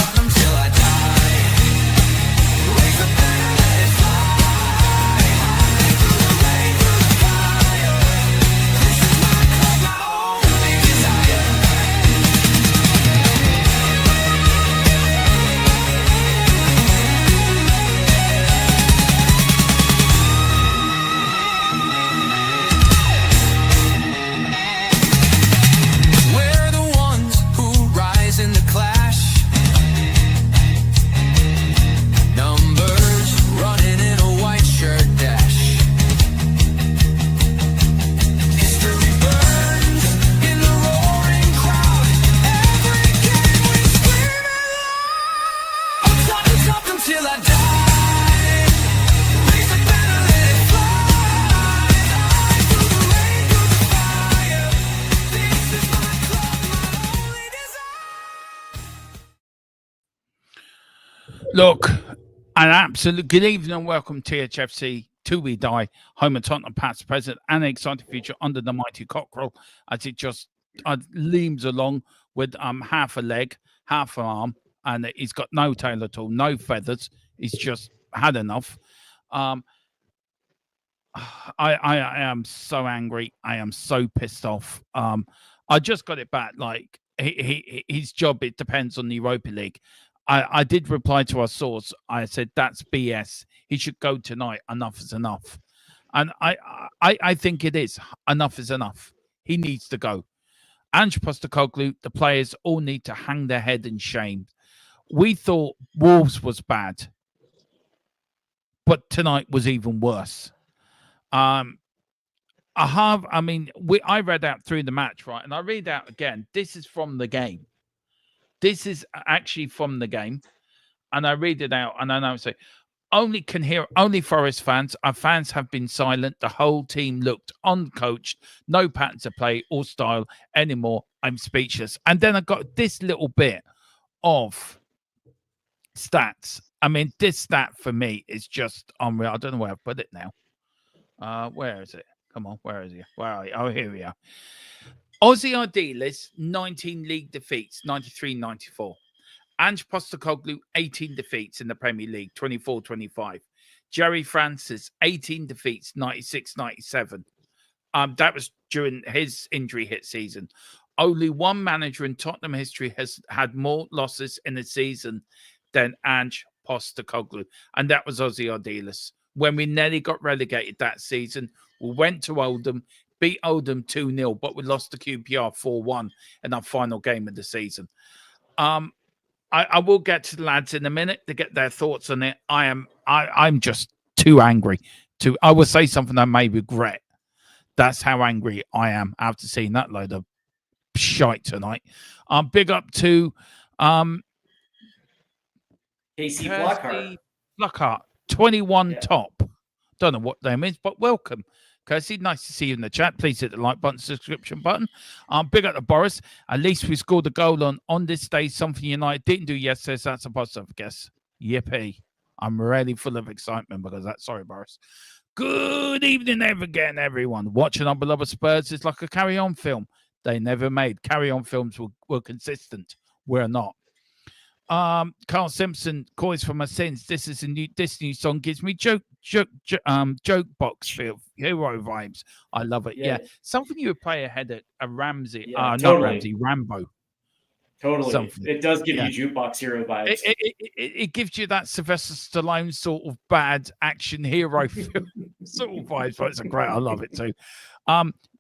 Tottenham till I die. Raise the banner, let it fly. Through the rain, through the fire. This is my club, my only desire. We're the ones who rise in the clash. Numbers running in a white shirt dash. History burns in the roaring crowd. Every game we scream it loud. I'm Tottenham, Tottenham till I die. Raise the banner, let it fly. Through the rain, through the fire. This is my club, my only desire. Look, an absolute good evening and welcome to THFC Till We Die, home of Tottenham past present and an exciting future under the mighty cockerel as it just leans along with half a leg, half an arm, and he's got no tail at all, no feathers. He's just had enough. I am so angry. I am so pissed off. I just got it back. Like his job, it depends on the Europa League. I did reply to our source. I said that's BS. He should go tonight. Enough is enough, and I think it is. Enough is enough. He needs to go. Ange Postecoglou, the players all need to hang their head in shame. We thought Wolves was bad, but tonight was even worse. I read out through the match, right? And I read out again. This is from the game. This is actually from the game. And I read it out and I know say, only Forest fans. Our fans have been silent. The whole team looked uncoached. No patterns of play or style anymore. I'm speechless. And then I got this little bit of stats. I mean, this stat for me is just unreal. I don't know where I've put it now. Where is it? Come on, where is he? Where are you? Oh, here we are. Aussie Idealist, 19 league defeats, 93-94. Ange Postecoglou, 18 defeats in the Premier League, 24-25. Jerry Francis, 18 defeats, 96-97. That was during his injury hit season. Only one manager in Tottenham history has had more losses in a season than Ange Postecoglou, and that was Aussie Idealist. When we nearly got relegated that season, we went to Oldham, beat Oldham 2-0, but we lost to QPR 4-1 in our final game of the season. I will get to the lads in a minute to get their thoughts on it. I'm just too angry. I will say something I may regret. That's how angry I am after seeing that load of shite tonight. Big up to Casey Flockhart, 21 Yeah. top. Don't know what that means, but welcome. Kirsty, nice to see you in the chat. Please hit the like button, subscription button. Big up to Boris. At least we scored a goal on this day, something United didn't do yesterday, so that's a positive, I guess. Yippee. I'm really full of excitement because that's sorry, Boris. Good evening again, everyone. Watching our beloved Spurs is like a carry-on film. They never made. Carry-on films were consistent. We're not. Carl Simpson calls for my sins. This new song gives me joke box feel, hero vibes. I love it. Yeah. Something you would play ahead at a Ramsey. Yeah, Not totally. Ramsey, Rambo. Totally. Something. It does give you jukebox hero vibes. It gives you that Sylvester Stallone sort of bad action hero film sort of vibes, but it's great. I love it too.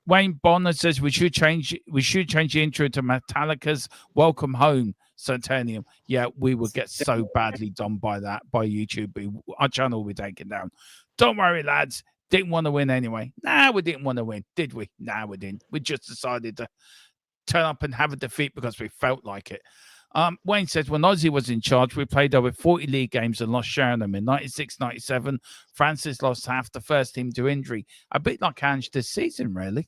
Wayne Bonner says we should change the intro to Metallica's Welcome Home Tottenham. Yeah, we would get so badly done by YouTube. Our channel will be taken down. Don't worry, lads. Didn't want to win anyway. Nah, we didn't want to win, did we? Nah, we didn't. We just decided to turn up and have a defeat because we felt like it. Wayne says, when Ozzy was in charge, we played over 40 league games and lost Sheringham in 96-97. Francis lost half the first team to injury. A bit like Ange this season, really.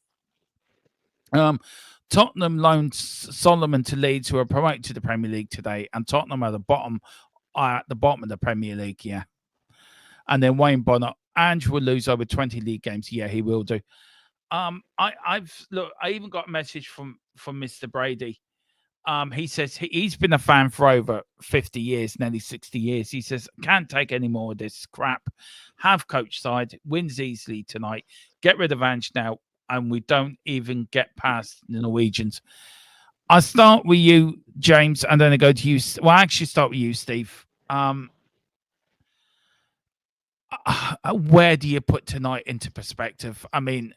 Tottenham loaned Solomon to Leeds, who are promoted to the Premier League today, and Tottenham are at the bottom of the Premier League, yeah. And then Wayne Bonner, Ange will lose over 20 league games. Yeah, he will do. I even got a message from Mr. Brady. He says he's been a fan for over 50 years, nearly 60 years. He says, can't take any more of this crap. Have coach side, wins easily tonight. Get rid of Ange now, and we don't even get past the Norwegians. I'll start with you, James, and then I go to you. Well, I actually start with you, Steve. Where do you put tonight into perspective? I mean,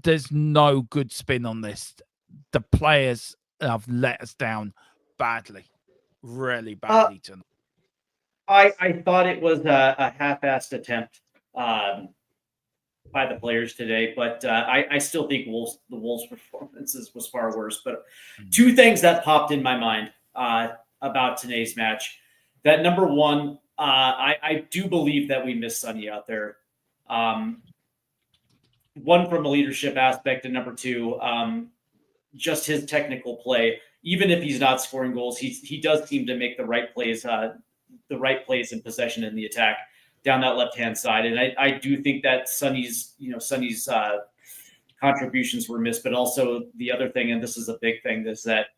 there's no good spin on this. The players have let us down badly, really badly tonight. I thought it was a half-assed attempt by the players today, but I still think the Wolves' performances was far worse. But two things that popped in my mind about today's match. That number one, I do believe that we missed Sonny out there. One from a leadership aspect, and number two, just his technical play. Even if he's not scoring goals, he does seem to make the right plays in possession in the attack down that left-hand side. And I do think that Sonny's contributions were missed, but also the other thing, and this is a big thing, is that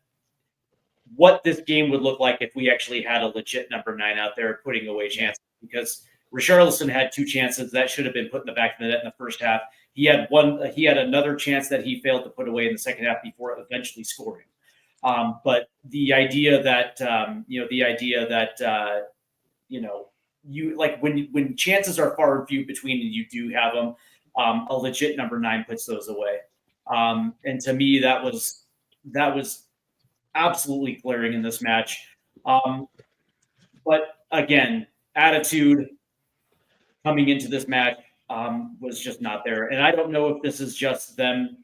what this game would look like if we actually had a legit number 9 out there putting away chances, because Richarlison had 2 chances that should have been put in the back of the net in the first half. He had another chance that he failed to put away in the second half before eventually scoring. But the idea that you like when chances are far and few between and you do have them, a legit number 9 puts those away. And to me, that was absolutely glaring in this match. But again, attitude coming into this match was just not there. And I don't know if this is just them,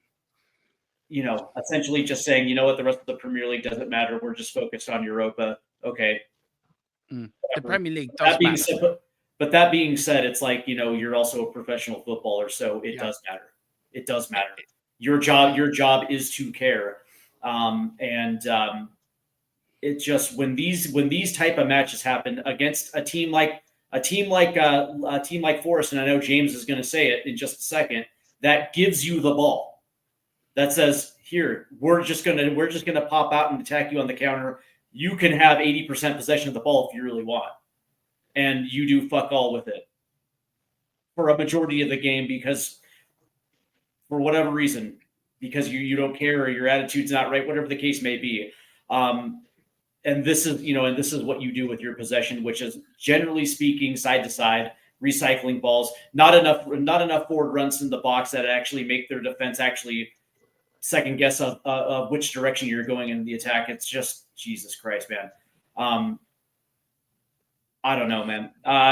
essentially just saying, you know what, the rest of the Premier League doesn't matter. We're just focused on Europa. Okay. The Premier League does matter. But that being said, it's like, you're also a professional footballer, so it does matter. It does matter. Your job is to care. It just when these type of matches happen against a team like Forest, and I know James is going to say it in just a second, that gives you the ball, that says, here, we're just gonna pop out and attack you on the counter. You can have 80% possession of the ball if you really want, and you do fuck all with it for a majority of the game because for whatever reason, because you don't care or your attitude's not right, whatever the case may be. And this is what you do with your possession, which is generally speaking side to side, recycling balls, not enough forward runs in the box that actually make their defense actually second guess of which direction you're going in the attack. It's just Jesus Christ, man. I don't know, man.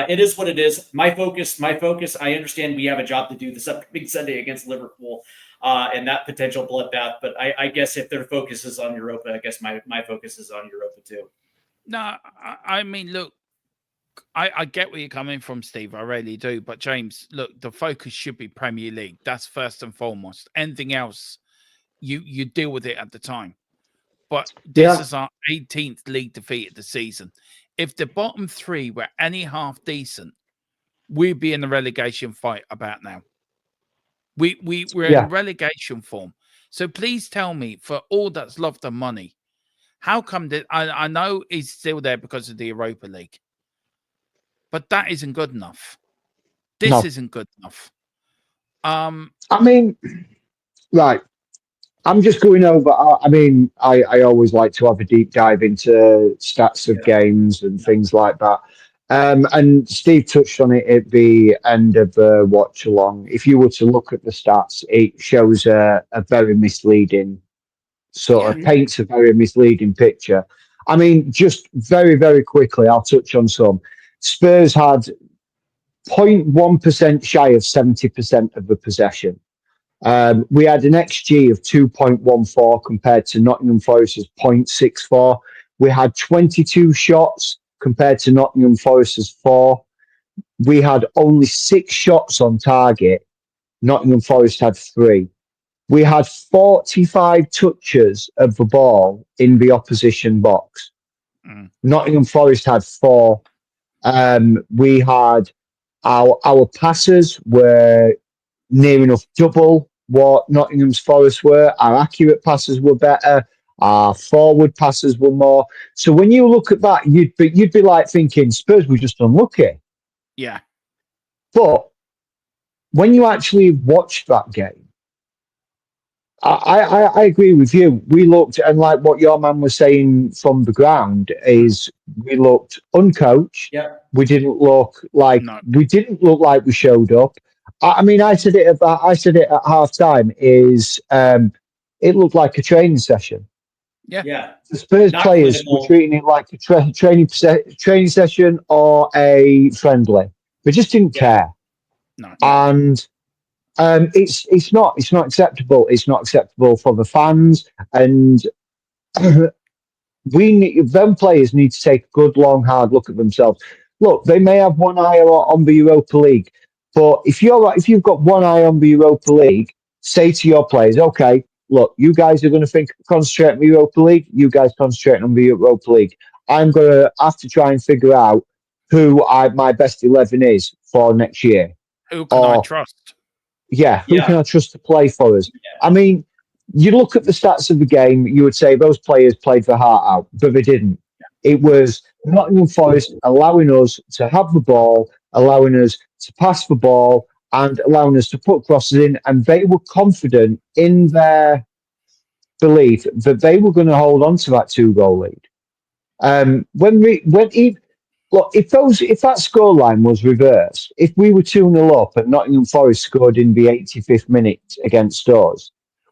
It is what it is. My focus. I understand we have a job to do this upcoming Sunday against Liverpool, and that potential bloodbath. But I guess if their focus is on Europa, I guess my focus is on Europa too. No, I mean, look, I get where you're coming from, Steve. I really do. But James, look, the focus should be Premier League. That's first and foremost. Anything else, you deal with it at the time. But this is our 18th league defeat of the season. If the bottom 3 were any half decent, we'd be in the relegation fight about now. We're in relegation form. So please tell me, for all that's love the money, how come that I know he's still there because of the Europa League, but that isn't good enough. This isn't good enough. I mean, right. I'm just going over. I always like to have a deep dive into stats of games and things like that. And Steve touched on it at the end of the watch along. If you were to look at the stats, it shows a very misleading paints a very misleading picture. I mean, just very, very quickly, I'll touch on some. Spurs had 0.1% shy of 70% of the possession. We had an XG of 2.14 compared to Nottingham Forest's 0.64. We had 22 shots compared to Nottingham Forest's 4. We had only 6 shots on target. Nottingham Forest had 3. We had 45 touches of the ball in the opposition box. Nottingham Forest had 4. We had our passes were near enough double what Nottingham's Forest were. Our accurate passes were better. Our forward passes were more. So when you look at that, you'd be like thinking Spurs were just unlucky. Yeah. But when you actually watch that game, I agree with you. We looked, and like what your man was saying from the ground, is we looked uncoached. Yeah. We didn't look like No. we showed up. I mean, I said it at half time. It looked like a training session. Yeah. The Spurs Not players were clinical. treating it like a training session or a friendly. They just didn't Yeah. care, No. and it's not acceptable. It's not acceptable for the fans, and them players need to take a good, long, hard look at themselves. Look, they may have one eye on the Europa League, but if you've got one eye on the Europa League, say to your players, okay, look, you guys are going to concentrate on the Europa League. You guys concentrate on the Europa League. I'm going to have to try and figure out who my best 11 is for next year. Who can I trust? Yeah, who Yeah. can I trust to play for us? I mean, you look at the stats of the game, you would say those players played their heart out, but they didn't. It was Nottingham Forest allowing us to have the ball, allowing us to pass the ball, and allowing us to put crosses in, and they were confident in their belief that they were going to hold on to that 2-goal lead. Look, if that scoreline was reversed, if we were 2-0 up and Nottingham Forest scored in the 85th minute against us,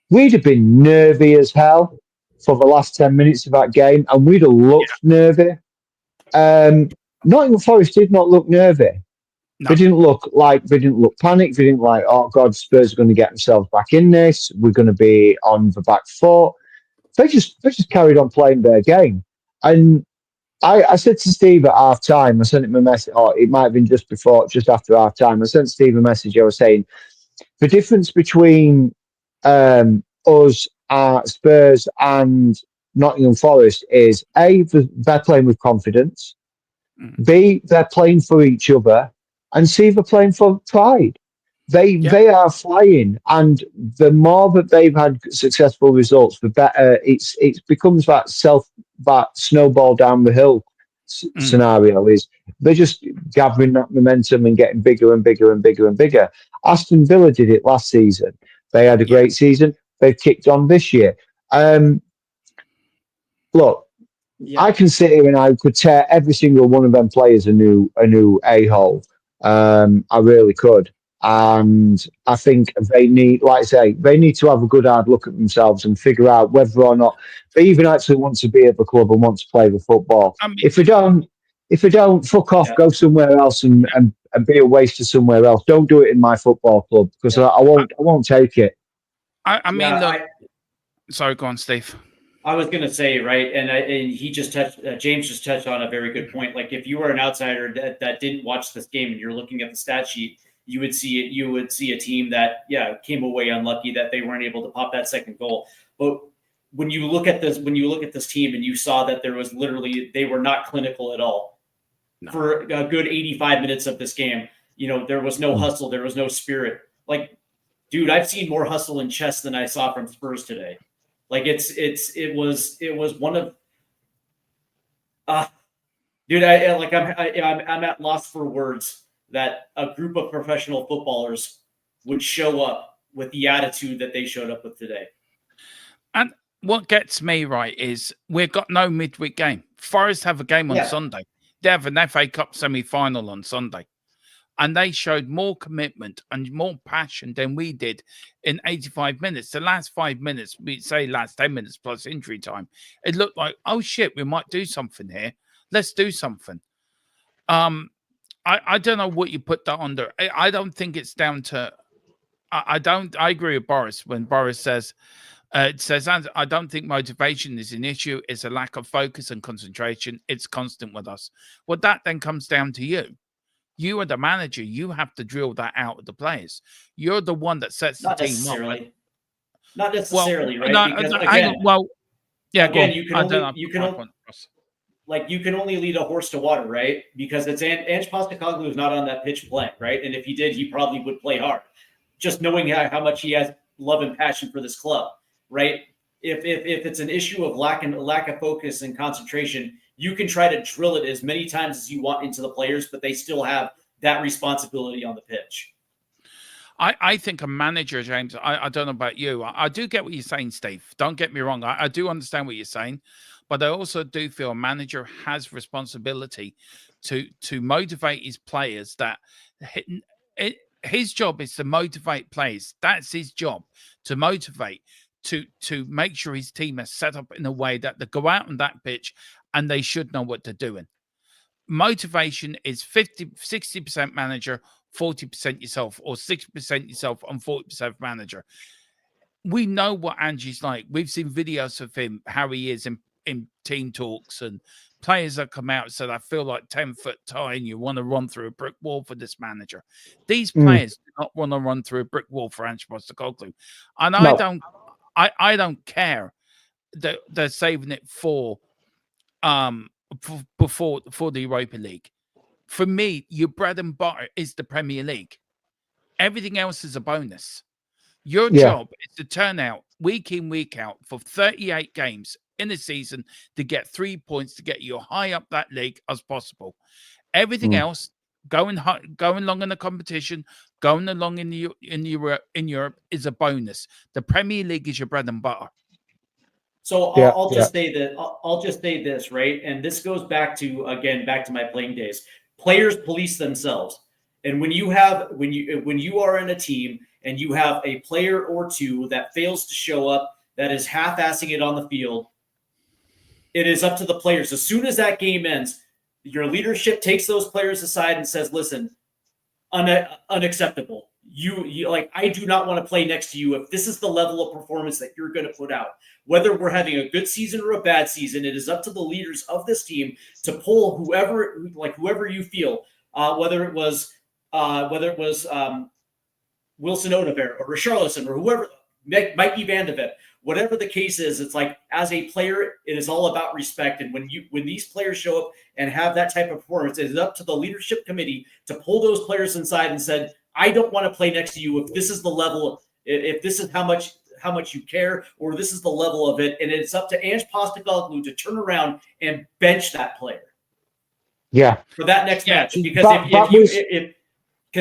we'd have been nervy as hell for the last 10 minutes of that game, and we'd have looked nervy. Nottingham Forest did not look nervy. No. They didn't look panicked. They didn't like, oh God, Spurs are going to get themselves back in this. We're going to be on the back foot. They just carried on playing their game. And I said to Steve at half time, I sent him a message, or it might have been just after half time. I sent Steve a message. I was saying the difference between us, Spurs, and Nottingham Forest is A, they're playing with confidence, B, they're playing for each other, and C, they're playing for pride. They are flying, and the more that they've had successful results, the better it becomes that snowball down the hill scenario. Is they're just gathering that momentum and getting bigger and bigger and bigger and bigger. Aston Villa did it last season. They had a great season. They've kicked on this year. Look, I can sit here and I could tear every single one of them players a new a-hole. I really could. And I think they need, like I say, they need to have a good hard look at themselves and figure out whether or not they even actually want to be at the club and want to play the football. I mean, if they don't, fuck off, go somewhere else and be a waste to somewhere else. Don't do it in my football club because I won't take it. I mean, sorry, go on, Steve. I was going to say, right, and he just touched. James just touched on a very good point. Like, if you were an outsider that didn't watch this game and you're looking at the stat sheet, you would see it. You would see a team that came away unlucky that they weren't able to pop that second goal. But when you look at this team and you saw that there was literally they were not clinical at all for a good 85 minutes of this game. There was no hustle, there was no spirit. Like, dude, I've seen more hustle and chest than I saw from Spurs today. Like it was one of, dude. I'm at loss for words that a group of professional footballers would show up with the attitude that they showed up with today. And what gets me right is we've got no midweek game. Forest have a game on Sunday. They have an FA Cup semi-final on Sunday. And they showed more commitment and more passion than we did in 85 minutes. The last 5 minutes, we say last 10 minutes plus injury time, it looked like, oh shit, we might do something here. Let's do something. I don't know what you put that under. I don't think it's down to. I agree with Boris when Boris says. It says, I don't think motivation is an issue. It's a lack of focus and concentration. It's constant with us. Well, that then comes down to you. You are the manager. You have to drill that out of the players. You're the one that sets the team up. Not necessarily, right? No, because you can only lead a horse to water, right? Because it's Ange Postecoglou is not on that pitch playing, right? And if he did, he probably would play hard. Just knowing how much he has love and passion for this club, right? if it's an issue of lack of focus and concentration, you can try to drill it as many times as you want into the players, but they still have that responsibility on the pitch. I think a manager, James, I don't know about you. I do get what you're saying, Steve. Don't get me wrong. I do understand what you're saying, but I also do feel a manager has responsibility to motivate his players. That his job is to motivate players. That's his job, to motivate, to make sure his team is set up in a way that they go out on that pitch and they should know what they're doing. Motivation is 60% manager, 40% yourself, or 60% yourself and 40% manager. We know what Angie's like. We've seen videos of him, how he is in team talks, and players that come out and said, I feel like 10-foot tie and you want to run through a brick wall for this manager. These players do not want to run through a brick wall for Ange Postecoglou. And No. I don't care that they're saving it for the Europa League. For me, your bread and butter is the Premier League. Everything else is a bonus. Your job is to turn out week in, week out for 38 games in a season to get 3 points to get you high up that league as possible. Everything else, going along in the competition, going along in Europe is a bonus. The Premier League is your bread and butter. So I'll just say that I'll just say this, right? And this goes back to my playing days. Players police themselves. And when you are in a team and you have a player or two that fails to show up, that is half-assing it on the field, it is up to the players. As soon as that game ends, your leadership takes those players aside and says, listen, unacceptable. You like, I do not want to play next to you if this is the level of performance that you're going to put out. Whether we're having a good season or a bad season, it is up to the leaders of this team to pull whoever you feel, whether it was Wilson Odegaard or Richarlison or whoever, Mikey Van de Ven, whatever the case is. It's like, as a player, it is all about respect. And when these players show up and have that type of performance, it is up to the leadership committee to pull those players inside and said, I don't want to play next to you if this is the level, if this is how much you care, or this is the level of it. And it's up to Ange Postecoglou to turn around and bench that player. Yeah. For that next match. Because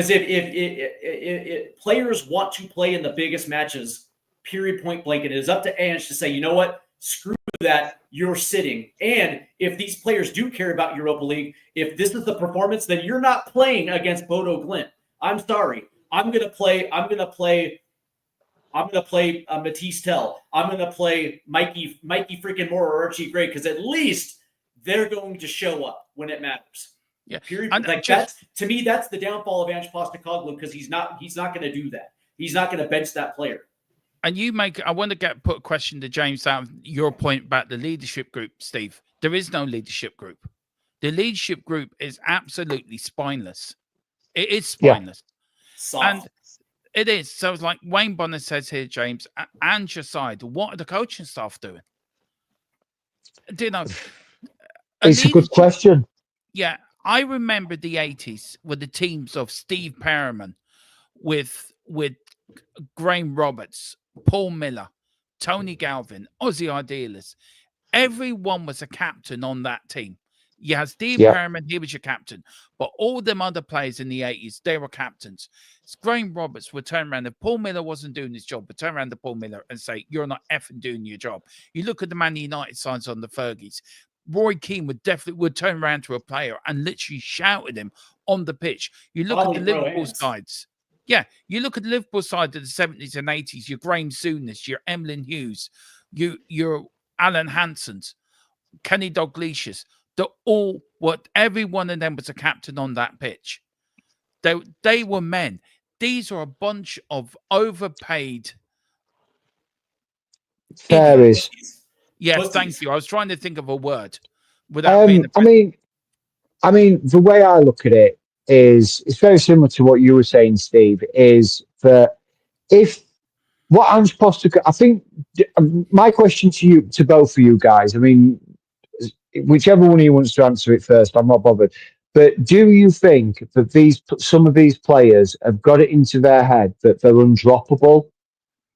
if players want to play in the biggest matches, period, point blank, it is up to Ange to say, you know what? Screw that, you're sitting. And if these players do care about Europa League, if this is the performance, then you're not playing against Bodo Glimt. I'm sorry. I'm gonna play Matisse Tell. I'm gonna play Mikey freaking Moore or Archie Gray, because at least they're going to show up when it matters. Yeah. Period. Like, that's, to me, that's the downfall of Ange Postecoglou, because he's not gonna do that. He's not gonna bench that player. And I want to put a question to James out of your point about the leadership group, Steve. There is no leadership group. The leadership group is absolutely spineless. It is spineless. Yeah. And it is. So it's like Wayne Bonner says here, James, and your side, what are the coaching staff doing? Do you know? It's a good question. Yeah. I remember the 80s with the teams of Steve Perriman with Graham Roberts, Paul Miller, Tony Galvin, Aussie Idealists. Everyone was a captain on that team. You had Steve Perriman, he was your captain. But all them other players in the 80s, they were captains. Graham Roberts would turn around, if Paul Miller wasn't doing his job, would turn around to Paul Miller and say, you're not effing doing your job. You look at the Man United signs on the Fergies. Roy Keane would turn around to a player and literally shout at him on the pitch. You look at the Liverpool sides. Yeah, you look at the Liverpool side of the 70s and 80s, your Graham Souness, your Emlyn Hughes, your Alan Hansons, Kenny Dalglish. Every one of them was a captain on that pitch. They were men. These are a bunch of overpaid fairies. Yes, thank you. I was trying to think of a word without being. I mean, the way I look at it is, it's very similar to what you were saying, Steve. Is that if what Ange Postecoglou? I think my question to both of you guys. I mean, whichever one of you wants to answer it first, I'm not bothered. But do you think that some of these players have got it into their head that they're undroppable,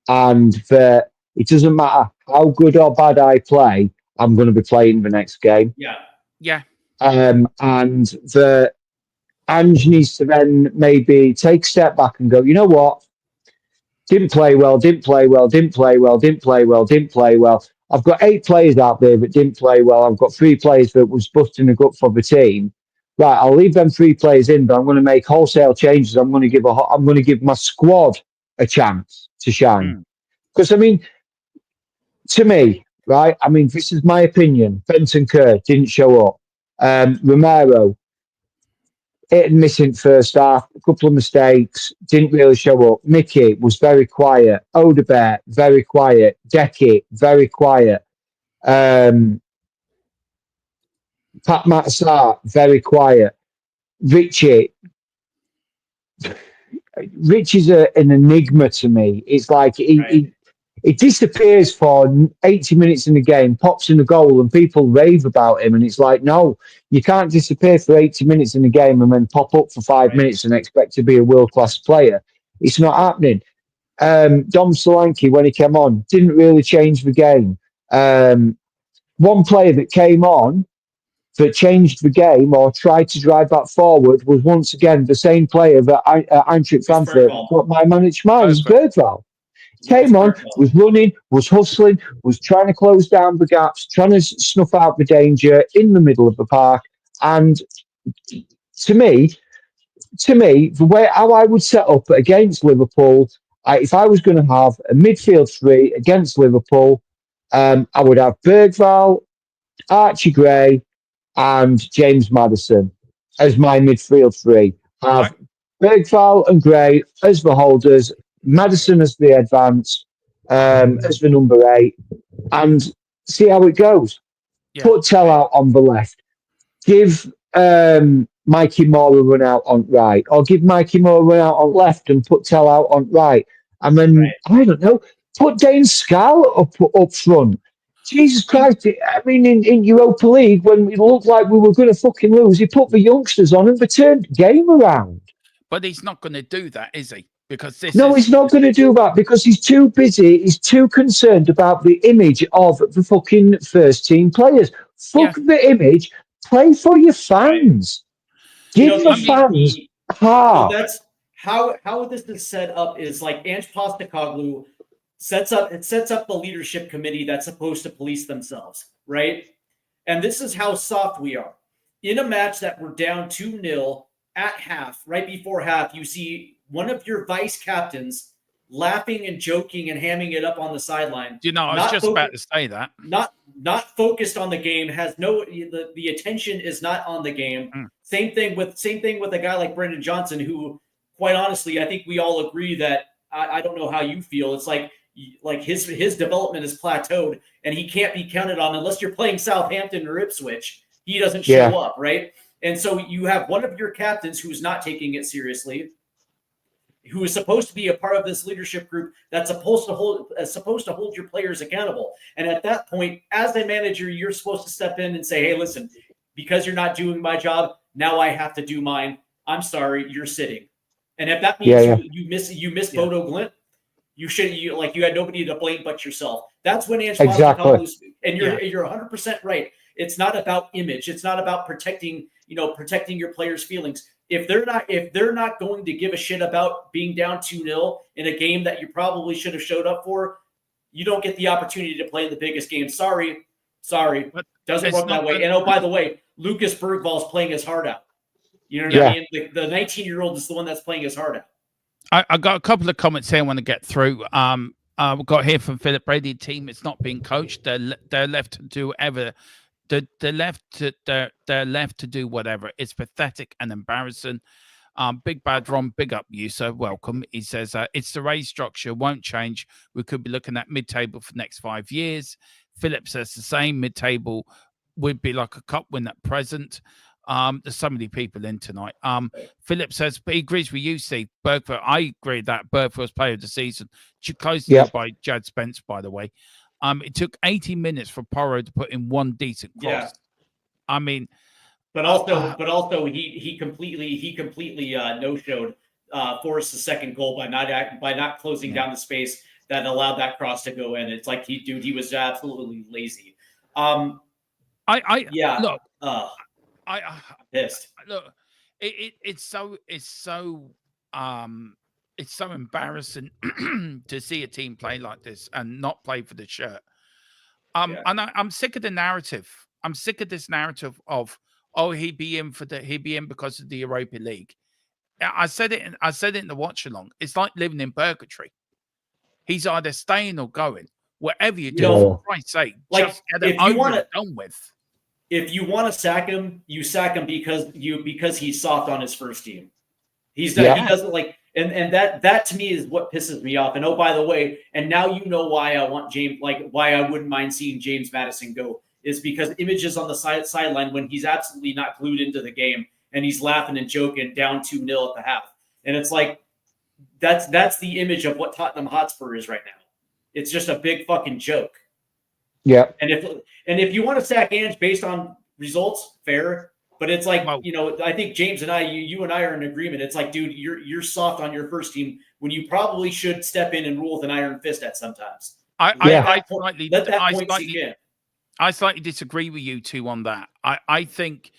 and that it doesn't matter how good or bad I play, I'm going to be playing the next game. Yeah. Yeah. And the Ange needs to then maybe take a step back and go, you know what? Didn't play well, didn't play well, didn't play well, didn't play well, didn't play well. I've got 8 players out there that didn't play well. I've got 3 players that was busting a gut for the team. Right, I'll leave them 3 players in, but I'm going to make wholesale changes. I'm going to give my squad a chance to shine. Because I mean, to me, right? I mean, this is my opinion. Benton Kerr didn't show up. Romero, hit and missing first half, a couple of mistakes, didn't really show up. Mickey was very quiet. Odebert, very quiet. Decky, very quiet. Pat Matsar, very quiet. Richie, Richie's an enigma to me. It's like he disappears for 80 minutes in the game, pops in a goal, and people rave about him. And it's like, no, you can't disappear for 80 minutes in the game and then pop up for 5 minutes and expect to be a world-class player. It's not happening. Dom Solanke, when he came on, didn't really change the game. One player that came on that changed the game or tried to drive that forward was once again the same player that Eintracht Frankfurt got my man at Schmeiser's Bergvall. Came on, was running, was hustling, was trying to close down the gaps, trying to snuff out the danger in the middle of the park. And to me, the way how I would set up against Liverpool, if I was going to have a midfield 3 against Liverpool, I would have Bergvall, Archie Gray, and James Maddison as my midfield 3. Have Bergvall and Gray as the holders, Maddison as the advance, as the number 8, and see how it goes. Yeah. Put Tell out on the left. Give Mikey Moore a run out on right, or give Mikey Moore a run out on left and put Tell out on right. And then, I don't know, put Dane Scarlett up front. Jesus Christ, I mean, in Europa League, when it looked like we were going to fucking lose, he put the youngsters on and they turned the game around. But he's not going to do that, is he? Because he's not going to do that because he's too busy. He's too concerned about the image of the fucking first team players. Fuck the image. Play for your fans. Give the fans heart. That's how this is set up. Is like Ange Postecoglou sets up the leadership committee that's supposed to police themselves, right? And this is how soft we are. In a match that we're down 2-0 at half, right before half, you see one of your vice captains laughing and joking and hamming it up on the sideline. I was just about to say that. Not focused on the game, has the attention is not on the game. Same thing with a guy like Brendan Johnson, who, quite honestly, I think we all agree that I don't know how you feel. It's like his development is plateaued and he can't be counted on unless you're playing Southampton or Ipswich. He doesn't show up, right? And so you have one of your captains who's not taking it seriously, who is supposed to be a part of this leadership group that's supposed to hold your players accountable. And at that point, as a manager, you're supposed to step in and say, hey, listen, because you're not doing my job, now I have to do mine. I'm sorry, you're sitting. And if that means you miss Bodo Glint, you had nobody to blame but yourself. That's when Ange Postecoglou, and you're 100% right. It's not about image. It's not about protecting your players' feelings. If they're not going to give a shit about being down 2-0 in a game that you probably should have showed up for, you don't get the opportunity to play in the biggest game. Sorry. Doesn't work that way. And oh, by the way, Lucas Bergvall's playing his heart out. You know what I mean? The 19-year-old is the one that's playing his heart out. I got a couple of comments here I want to get through. We got here from Philip Brady. Team, it's not being coached. They're left to do whatever. They're left to do whatever. It's pathetic and embarrassing. Big Bad Ron, big up you, sir. Welcome. He says it's the race structure won't change. We could be looking at mid-table for the next 5 years. Philip says the same. Mid-table would be like a cup win at present. There's so many people in tonight. Philip says, but he agrees with you, Steve. Bergvall, I agree that Bergvall's player of the season. Close by Jad Spence, by the way. It took 80 minutes for Porro to put in one decent cross. Yeah. I mean, but also he completely no-showed Forrest's second goal by not closing down the space that allowed that cross to go in. It's like he was absolutely lazy. Yeah. Look, Uh, I pissed. look. It's so embarrassing to see a team play like this and not play for the shirt. Yeah. And I'm sick of the narrative. I'm sick of this narrative of, oh, he'd be in because of the Europa League. I said it in the watch along. It's like living in purgatory. He's either staying or going. Whatever you do, for Christ's sake, Like, just get it if you over wanna- and done with. If you want to sack him, you sack him because he's soft on his first team. He doesn't like, and that to me is what pisses me off. And oh, by the way, and now you know why I want James, like why I wouldn't mind seeing James Madison go, is because images on the sideline when he's absolutely not glued into the game and he's laughing and joking down 2-0 at the half, and it's like that's the image of what Tottenham Hotspur is right now. It's just a big fucking joke. Yeah. And if you want to sack Ange based on results, fair. But it's like, I think James and you and I are in agreement. It's like, dude, you're soft on your first team when you probably should step in and rule with an iron fist at sometimes. I slightly disagree with you two on that. I think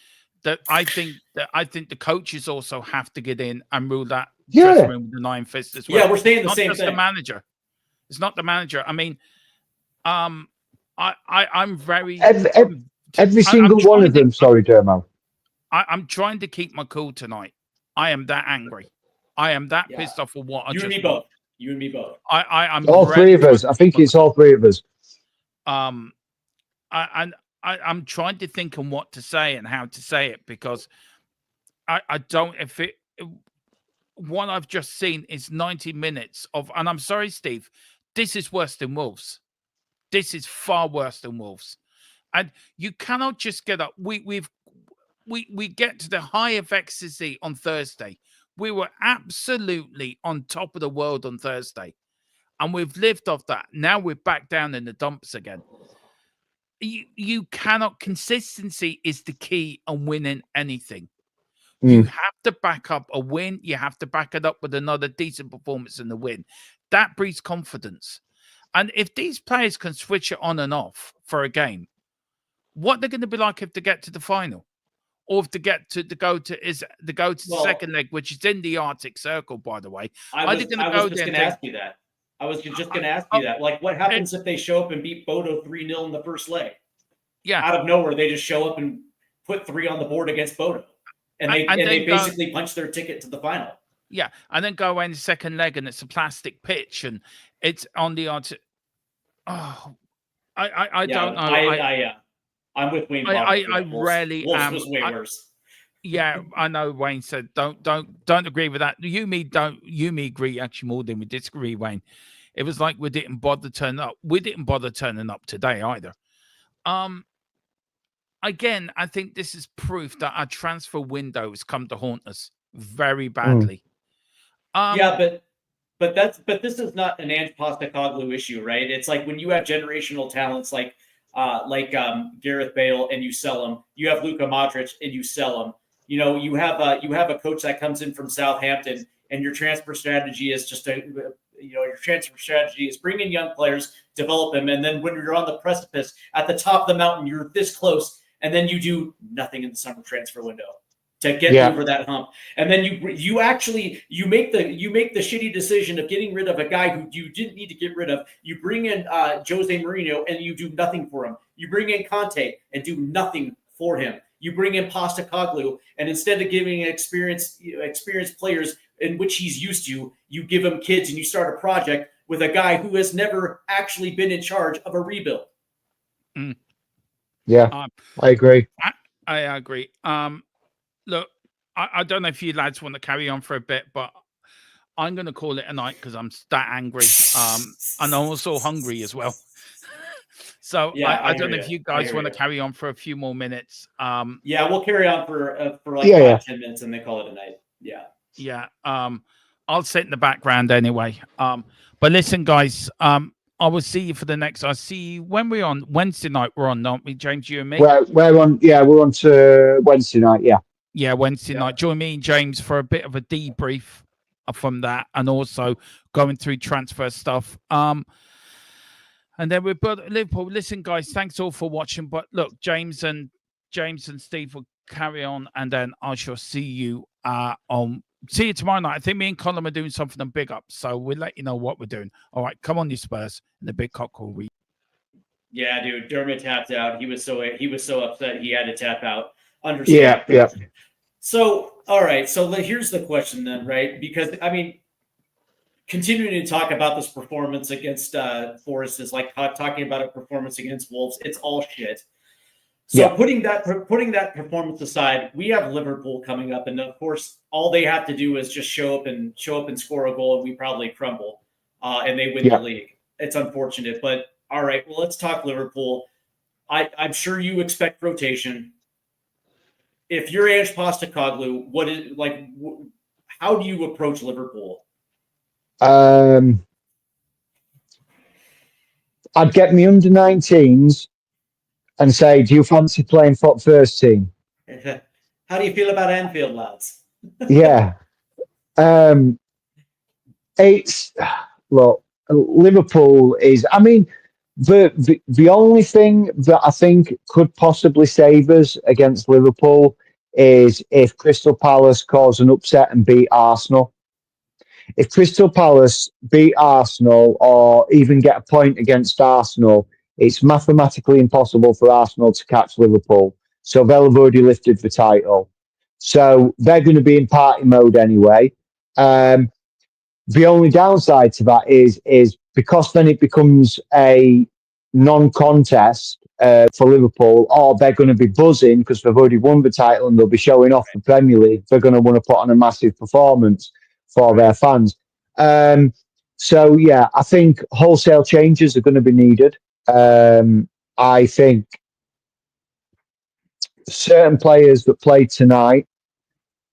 the coaches also have to get in and rule that dressing room with an iron fist as well. Yeah, we're saying the same thing. The manager. It's not the manager. I mean, I'm very every single one of them. Sorry, Dermo. I'm trying to keep my cool tonight. I am that angry. I am that pissed off with what I just. You and me both. I'm all three of us. I think it's all three of us. I'm trying to think on what to say and how to say it because I don't. What I've just seen is 90 minutes of, and I'm sorry, Steve. This is worse than Wolves. This is far worse than Wolves, and you cannot just get up. We get to the high of ecstasy on Thursday. We were absolutely on top of the world on Thursday, and we've lived off that. Now we're back down in the dumps again. You cannot. Consistency is the key on winning anything. You have to back up a win. You have to back it up with another decent performance in the win. That breeds confidence. And if these players can switch it on and off for a game, what they're going to be like if they get to the final, or if they get to the second leg, which is in the Arctic Circle, by the way. I was just going to ask you that. I was just going to ask you that. Like, what happens if they show up and beat Bodo 3-0 in the first leg? Yeah, out of nowhere, they just show up and put 3 on the board against Bodo, and they basically punch their ticket to the final. Yeah, and then go away in the second leg, and it's a plastic pitch, and it's on the Arctic. Oh, I don't know. I'm with Wayne. I rarely Wolves am. Was way worse. Yeah, I know. Wayne said, "Don't agree with that." You me agree actually more than we disagree, Wayne. It was like we didn't bother turning up. We didn't bother turning up today either. Again, I think this is proof that our transfer window has come to haunt us very badly. Yeah, but this is not an Ange Postecoglou issue, right? It's like when you have generational talents like Gareth Bale and you sell them, you have Luka Modric and you sell them. You know, you have a coach that comes in from Southampton, and your transfer strategy is just your transfer strategy is bring in young players, develop them, and then when you're on the precipice at the top of the mountain, you're this close, and then you do nothing in the summer transfer window to get over that hump, and then you make the shitty decision of getting rid of a guy who you didn't need to get rid of. You bring in Jose Mourinho, and you do nothing for him. You bring in Conte and do nothing for him. You bring in Postecoglou, and instead of giving experienced players in which he's used to, you give him kids, and you start a project with a guy who has never actually been in charge of a rebuild. Yeah, I agree. I agree. Look, I don't know if you lads want to carry on for a bit, but I'm going to call it a night because I'm that angry. And I'm also hungry as well. So yeah, I don't know if you guys want to carry on for a few more minutes. Yeah, we'll carry on for like 5-10 minutes and then call it a night. Yeah. Yeah. I'll sit in the background anyway. But listen, guys, I will see you for the next. I'll see you when we're on Wednesday night. We're on, aren't we, James? You and me? We're on. Yeah, we're on to Wednesday night. Yeah. Yeah, Wednesday night. Join me and James for a bit of a debrief. from that, and also going through transfer stuff. And then we've got Liverpool. Listen, guys, thanks all for watching. But look, James and Steve will carry on, and then I shall see you see you tomorrow night. I think me and Colin are doing something on Big Up, so we'll let you know what we're doing. All right, come on, you Spurs, in the big cockle week. Yeah, dude, Dermot tapped out. He was so upset he had to tap out. Understand? Yeah. So, all right. So here's the question then, right? Because I mean, continuing to talk about this performance against Forest is like talking about a performance against Wolves. It's all shit. So putting that performance aside, we have Liverpool coming up, and of course, all they have to do is just show up and score a goal, and we probably crumble, and they win the league. It's unfortunate, but all right. Well, let's talk Liverpool. I'm sure you expect rotation. If you're Ange Postecoglou, how do you approach Liverpool? I'd get me under 19s and say, do you fancy playing for first team? How do you feel about Anfield, lads? Yeah. Look, Liverpool is, I mean, the only thing that I think could possibly save us against Liverpool is if Crystal Palace cause an upset and beat Arsenal. If Crystal Palace beat Arsenal or even get a point against Arsenal, it's mathematically impossible for Arsenal to catch Liverpool. So they'll have already lifted the title. So they're going to be in party mode anyway. The only downside to that is because then it becomes a non-contest for Liverpool, or they're going to be buzzing because they've already won the title and they'll be showing off the Premier League. They're going to want to put on a massive performance for their fans. So, yeah, I think wholesale changes are going to be needed. I think certain players that played tonight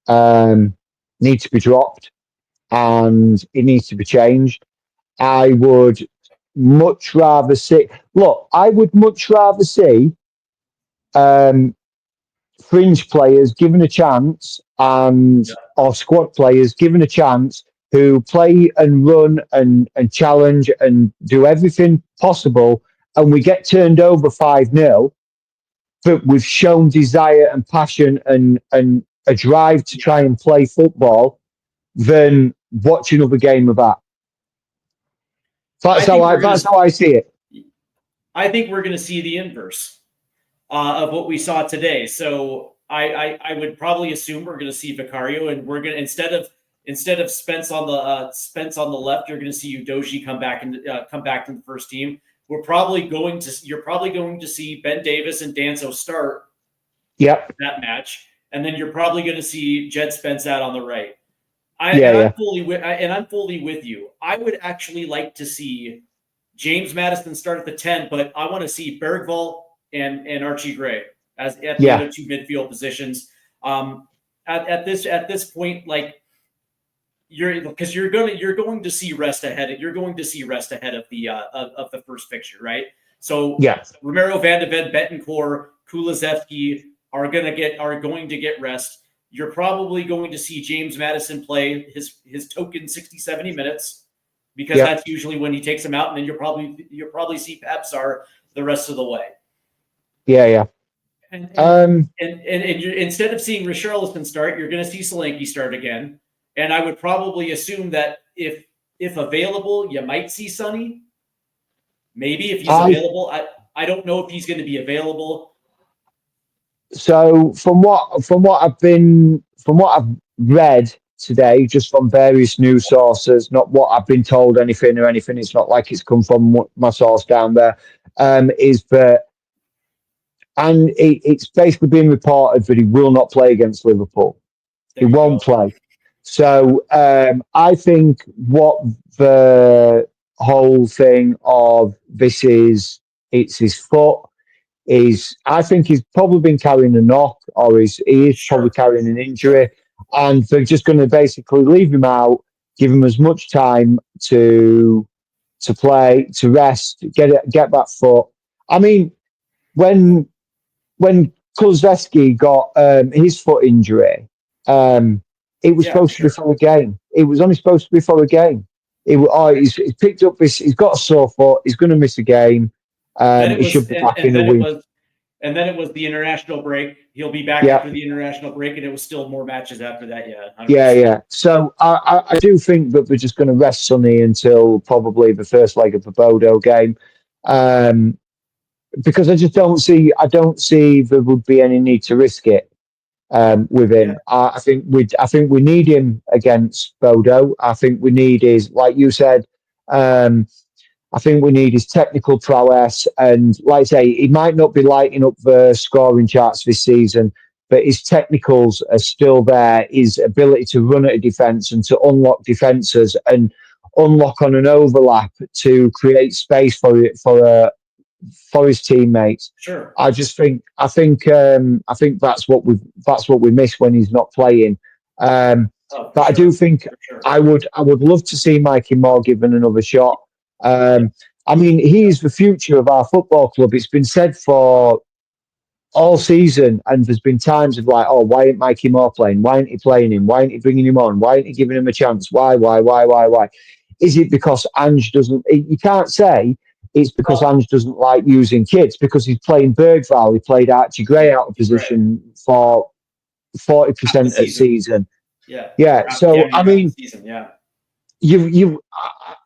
need to be dropped and it needs to be changed. I would much rather see fringe players given a chance or squad players given a chance who play and run and challenge and do everything possible, and we get turned over 5-0, but we've shown desire and passion and a drive to try and play football, than watch another game of that. That's how I see it. I think we're going to see the inverse of what we saw today. So I would probably assume we're going to see Vicario, and we're going to instead of Spence on the left, you're going to see Udogie come back to the first team. You're probably going to see Ben Davis and Danso start. Yep. That match, and then you're probably going to see Jed Spence out on the right. I'm fully with you. I would actually like to see James Maddison start at the 10, but I want to see Bergvall and Archie Gray as at the other two midfield positions. At this point, like you're going to see rest ahead. You're going to see rest ahead of the first fixture, right? So Romero, Van de Ven, Betancourt, Kulusevski are going to get rest. You're probably going to see James Maddison play his token 60, 70 minutes because that's usually when he takes him out, and then you'll probably see Papsar the rest of the way. Yeah. And you're, instead of seeing Richarlison start, you're going to see Solanke start again. And I would probably assume that if available, you might see Sonny. Maybe if he's available. I don't know if he's going to be available. So from what I've read today, just from various news sources, not what I've been told anything. It's not like it's come from my source down there. Is that, and it's basically been reported that he will not play against Liverpool. He won't play. So I think what the whole thing of this is, it's his foot. I think he's probably been carrying a knock, or he is probably carrying an injury, and they're just going to basically leave him out, give him as much time to play, to rest, get that foot. I mean, when Kulusevski got his foot injury, it was supposed to be for a game. It was only supposed to be for a game. He's picked up this. He's got a sore foot. He's going to miss a game. Then it He was, should be back and in a then week. it was the international break. He'll be back Yeah. after the international break, and it was still more matches after that. Yeah. 100%. Yeah. So I do think that we're just going to rest Sonny until probably the first leg of the Bodo game, because I don't see there would be any need to risk it with him. I think we need him against Bodo. I think we need his, like you said. I think we need his technical prowess, and like I say, he might not be lighting up the scoring charts this season, but his technicals are still there. His ability to run at a defence and to unlock defences and unlock on an overlap to create space for his teammates. Sure. I think that's what we miss when he's not playing. But I do think I would love to see Mikey Moore given another shot. I mean, he is the future of our football club. It's been said for all season, and there's been times of like, oh, why ain't Mikey Moore playing? Why ain't he playing him? Why ain't he bringing him on? Why ain't he giving him a chance? Why? Is it because Ange doesn't? You can't say it's because Ange doesn't like using kids, because he's playing Bergval. He played Archie Gray out of position for 40% of the season. Yeah. So I mean,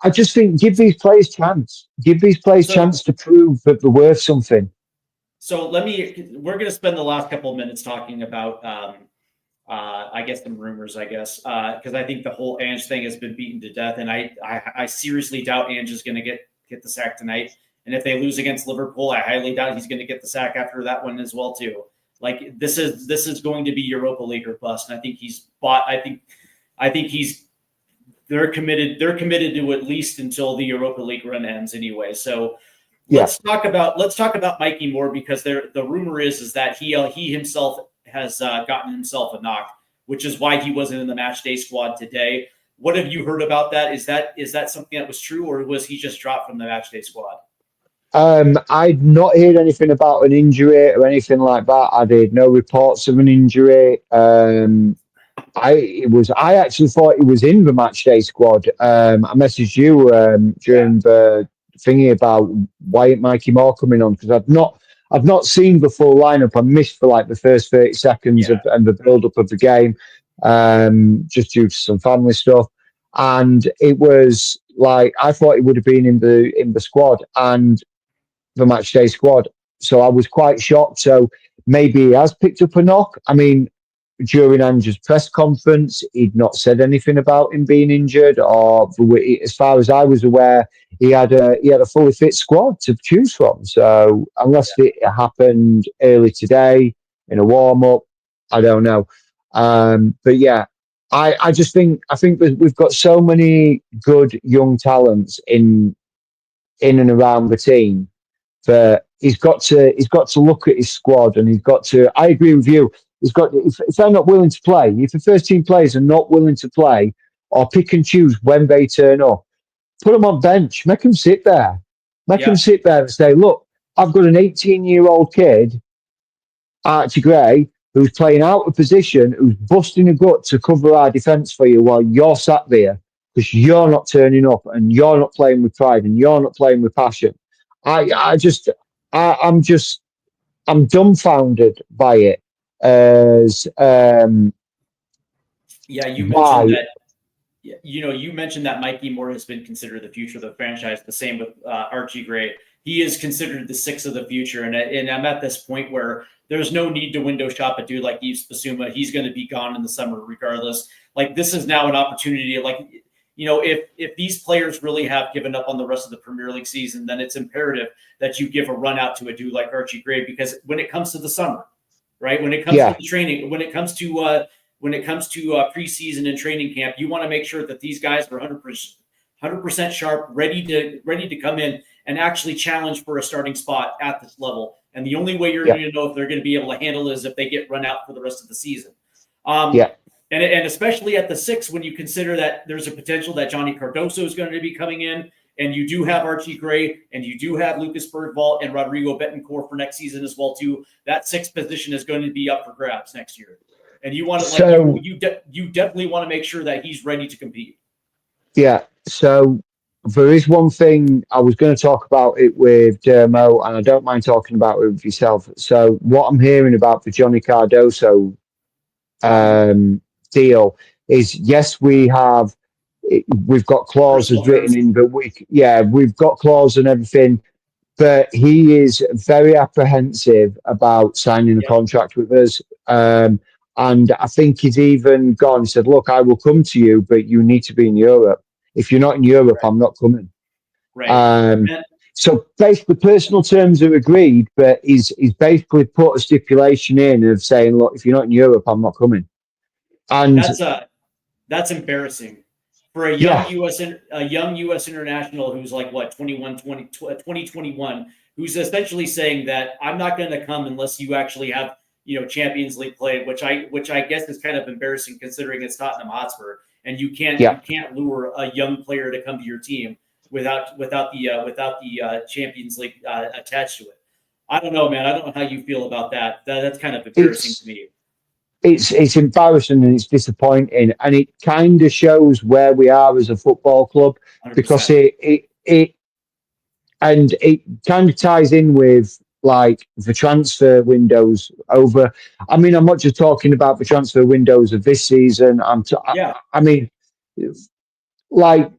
I just think give these players chance. Give these players chance to prove that they're worth something. So we're going to spend the last couple of minutes talking about, I guess, some rumors, because I think the whole Ange thing has been beaten to death, and I seriously doubt Ange is going to get the sack tonight. And if they lose against Liverpool, I highly doubt he's going to get the sack after that one as well too. Like this is going to be Europa League or bust, and I think he's bought. I think they're committed to at least until the Europa League run ends anyway. So let's talk about Mikey Moore, because the rumor is that he himself has gotten himself a knock, which is why he wasn't in the match day squad today. What have you heard about that? Is that something that was true, or was he just dropped from the match day squad? I'd not heard anything about an injury or anything like that. I did no reports of an injury. I actually thought he was in the match day squad. I messaged you during the thingy about why ain't Mikey Moore coming on, because I've not seen the full lineup. I missed for like the first 30 seconds and the build up of the game, just due to some family stuff. And it was like I thought he would have been in the squad and the match day squad. So I was quite shocked. So maybe he has picked up a knock. I mean, during Ange's press conference, he'd not said anything about him being injured, or as far as I was aware, he had a fully fit squad to choose from. So unless it happened early today in a warm up, I don't know. But yeah, I just think that we've got so many good young talents in and around the team that he's got to look at his squad, and he's got to. I agree with you. He's got, if they're not willing to play, if the first team players are not willing to play or pick and choose when they turn up, put them on bench, make them sit there. Make them sit there and say, look, I've got an 18-year-old kid, Archie Gray, who's playing out of position, who's busting a gut to cover our defence for you while you're sat there because you're not turning up and you're not playing with pride and you're not playing with passion. I'm dumbfounded by it. You mentioned that Mikey Moore has been considered the future of the franchise. The same with Archie Gray. He is considered the six of the future, and I'm at this point where there's no need to window shop a dude like Yves Bissouma. He's going to be gone in the summer regardless. Like, this is now an opportunity. Like, if these players really have given up on the rest of the Premier League season, then it's imperative that you give a run out to a dude like Archie Gray, because when it comes to the summer, right? When it comes to the training, when it comes to preseason and training camp, you want to make sure that these guys are 100% sharp, ready to come in and actually challenge for a starting spot at this level. And the only way you're going to know if they're going to be able to handle it is if they get run out for the rest of the season. And especially at the six, when you consider that there's a potential that Johnny Cardoso is going to be coming in, and you do have Archie Gray, and you do have Lucas Bergvall and Rodrigo Betancourt for next season as well too. That sixth position is going to be up for grabs next year. and you want to So you definitely want to make sure that he's ready to compete. yeah, so there is one thing I was going to talk about it with Dermo, and I don't mind talking about it with yourself. So what I'm hearing about the Johnny Cardoso deal is, yes, we've got clauses Personal written terms. in, but we've got clauses and everything. But he is very apprehensive about signing a Yep. contract with us. And I think he's even gone and said, look, I will come to you, but you need to be in Europe. If you're not in Europe, Right. I'm not coming. Right. And So basically, personal terms are agreed, but he's basically put a stipulation in of saying, look, if you're not in Europe, I'm not coming. And that's embarrassing for a yeah, young U.S. international who's like what 2021, who's essentially saying that I'm not going to come unless you actually have Champions League play, which I guess is kind of embarrassing considering it's Tottenham Hotspur, and you yeah. can't lure a young player to come to your team without the Champions League attached to it. I don't know, man. I don't know how you feel about that. That's kind of embarrassing It's to me. it's embarrassing and it's disappointing, and it kind of shows where we are as a football club, because 100%. it kind of ties in with like the transfer windows over. I mean, I'm not just talking about the transfer windows of this season. Yeah. I mean, like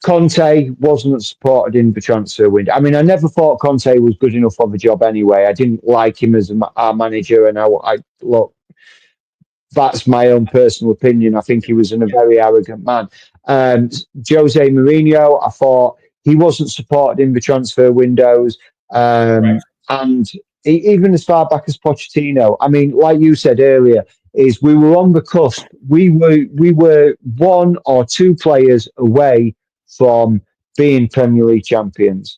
Conte wasn't supported in the transfer window. I mean, I never thought Conte was good enough for the job anyway. I didn't like him as our manager, and I look, that's my own personal opinion. I think he was a very arrogant man. Jose Mourinho, I thought he wasn't supported in the transfer windows. Correct. And even as far back as Pochettino, I mean, like you said earlier, is we were on the cusp. We were one or two players away from being Premier League champions,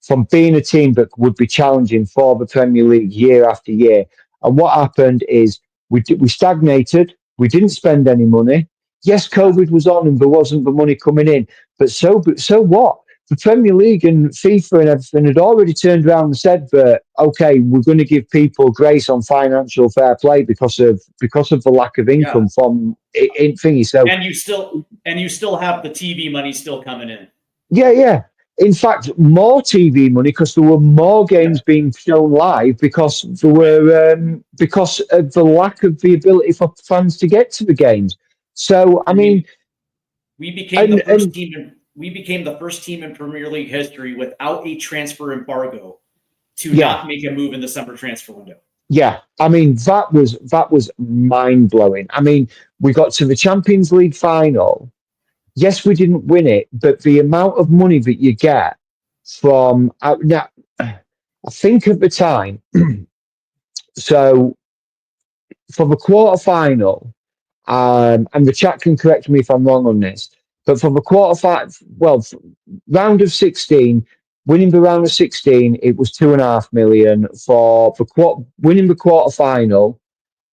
from being a team that would be challenging for the Premier League year after year. And what happened is we stagnated. We didn't spend any money. Yes, COVID was on and there wasn't the money coming in, but so what? The Premier League and FIFA and everything had already turned around and said that, okay, we're going to give people grace on financial fair play because of the lack of Yeah. income from in thingy. So And you still have the TV money still coming in. yeah. In fact, more TV money because there were more games being shown live because there were because of the lack of the ability for fans to get to the games. So I mean, we became the first and team. We became the first team in Premier League history without a transfer embargo to yeah, not make a move in the summer transfer window. yeah. I mean, that was mind blowing. I mean, we got to the Champions League final. Yes, we didn't win it, but the amount of money that you get from now, I think at the time. So for the quarter final, and the chat can correct me if I'm wrong on this, but for the round of 16, winning the round of 16, it was 2.5 million. For winning the quarter final,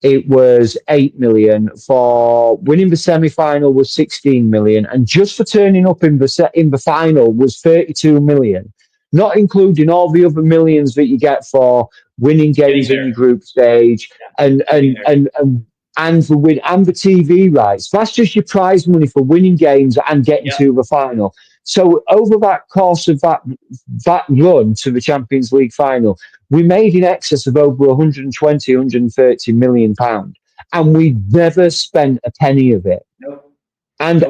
it was 8 million. For winning the semi final was 16 million, and just for turning up in the final was 32 million, not including all the other millions that you get for winning games in your group stage and the win and the TV rights. That's just your prize money for winning games and getting to the final. So over that course of that run to the Champions League final, we made in excess of over 120, 130 million pounds, and we never spent a penny of it. Nope. And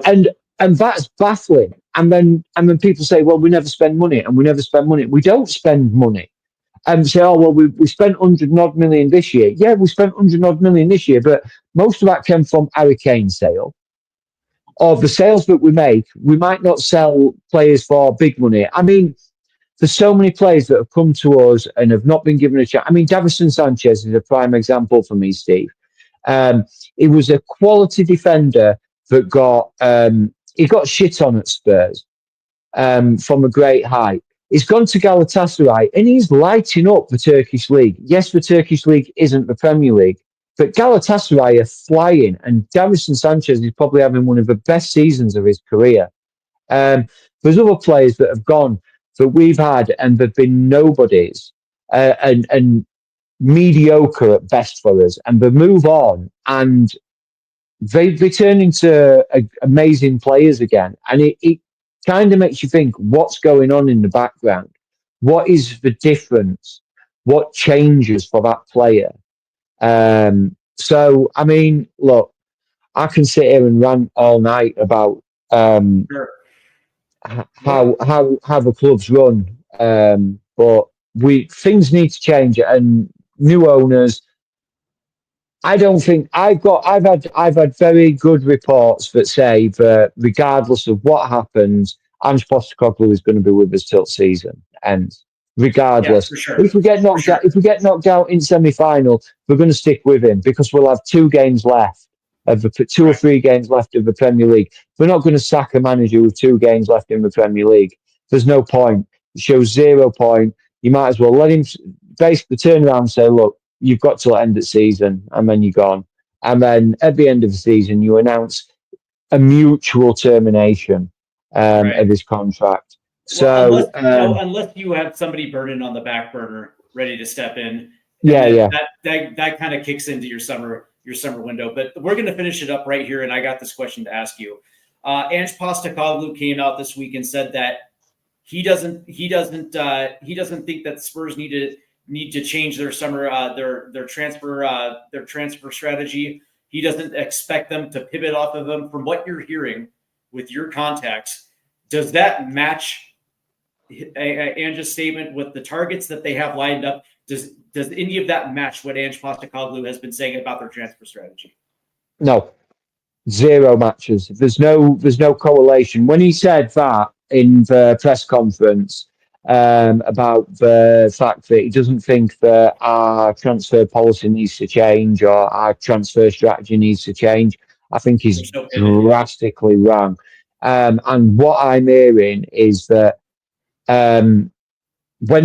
that's baffling. And then people say, well, we never spend money, and we never spend money. We don't spend money. And say, oh, well, we spent 100 odd million this year. Yeah, we spent 100 odd million this year, but most of that came from Harry Kane's sale. Or the sales that we make, we might not sell players for big money. I mean, there's so many players that have come to us and have not been given a chance. I mean, Davison Sanchez is a prime example for me, Steve. He was a quality defender that he got shit on at Spurs from a great height. He's gone to Galatasaray and he's lighting up the Turkish league. Yes, the Turkish league isn't the Premier League, but Galatasaray are flying, and Davison Sanchez is probably having one of the best seasons of his career. There's other players that have gone that we've had and there've been nobodies, and mediocre at best for us, and they move on and they turn into amazing players again. And it kind of makes you think, what's going on in the background? What is the difference? What changes for that player? So, I mean, look, I can sit here and rant all night about Sure. how the club's run, but things need to change, and new owners. I don't think I've had very good reports that say that regardless of what happens, Ange Postecoglou is going to be with us till season ends. Yeah, Regardless, for sure. if we get knocked For sure. out, if we get knocked out in semi-final, we're going to stick with him because we'll have 2 games left of the two or Right. 3 games left of the Premier League. We're not going to sack a manager with 2 games left in the Premier League. There's no point. It shows 0 point. You might as well let him basically turn around and say, look, you've got till end of season, and then you're gone. And then at the end of the season, you announce a mutual termination Right. of his contract. Well, So, unless you have somebody burning on the back burner ready to step in, and yeah, then yeah. that kind of kicks into your summer window. But we're going to finish it up right here, and I got this question to ask you. Ange Postecoglou came out this week and said that he doesn't think that Spurs need to change their summer their transfer strategy. He doesn't expect them to pivot off of them. From what you're hearing with your contacts, does that match Ange's statement with the targets that they have lined up? Does any of that match what Ange Postecoglou has been saying about their transfer strategy? No, 0 matches. There's no correlation. When he said that in the press conference about the fact that he doesn't think that our transfer policy needs to change or our transfer strategy needs to change, I think he's There's no pivot. drastically wrong. And what I'm hearing is that when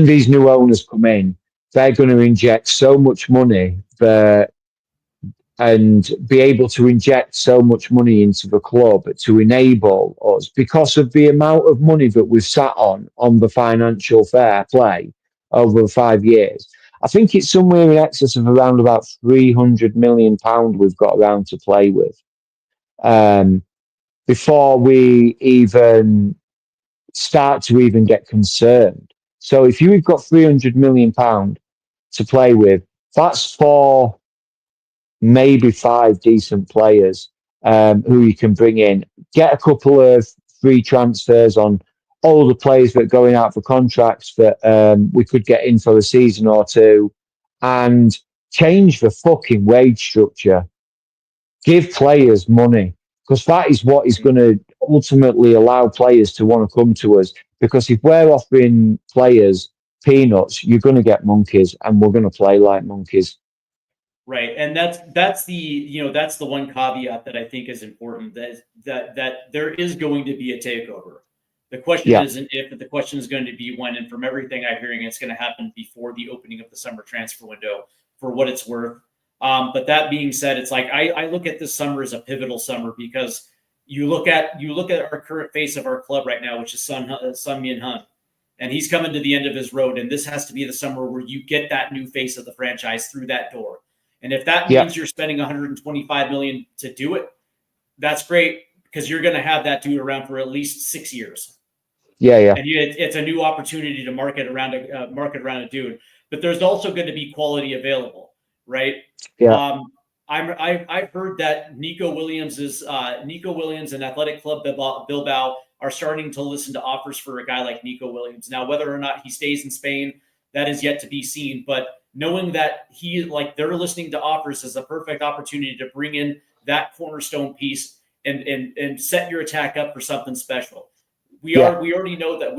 these new owners come in, they're going to inject so much money and be able to inject so much money into the club to enable us, because of the amount of money that we've sat on the financial fair play over 5 years. I think it's somewhere in excess of around about £300 million we've got around to play with before we even start to even get concerned. So if you've got £300 million to play with, that's for maybe 5 decent players who you can bring in. Get a couple of free transfers on all the players that are going out for contracts that we could get in for a season or 2, and change the fucking wage structure. Give players money, because that is what is going to ultimately allow players to want to come to us. Because if we're offering players peanuts, you're going to get monkeys, and we're going to play like monkeys. Right, and that's the one caveat that I think is important, that there is going to be a takeover. The question isn't if, but the question is going to be when. And from everything I'm hearing, it's going to happen before the opening of the summer transfer window, for what it's worth. But that being said, it's like I look at this summer as a pivotal summer, because you look at our current face of our club right now, which is Sun Min Hun, and he's coming to the end of his road. And this has to be the summer where you get that new face of the franchise through that door. And if that means you're spending $125 million to do it, that's great, because you're going to have that dude around for at least 6 years. Yeah. And it's a new opportunity to market around a dude. But there's also going to be quality available, right? Yeah. I've heard that Nico Williams and Athletic Club Bilbao are starting to listen to offers for a guy like Nico Williams. Now, whether or not he stays in Spain, that is yet to be seen. But knowing that they're listening to offers is a perfect opportunity to bring in that cornerstone piece and set your attack up for something special. We already know that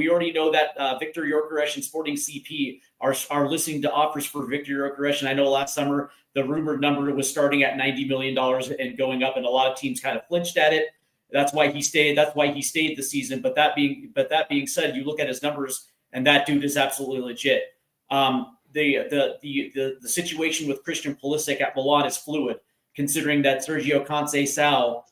Victor Gyökeres and Sporting CP are listening to offers for Victor Gyökeres. And I know last summer the rumored number was starting at $90 million and going up, and a lot of teams kind of flinched at it. That's why he stayed this season. But that being said, you look at his numbers, and that dude is absolutely legit. The situation with Christian Pulisic at Milan is fluid, considering that Sergio Conceição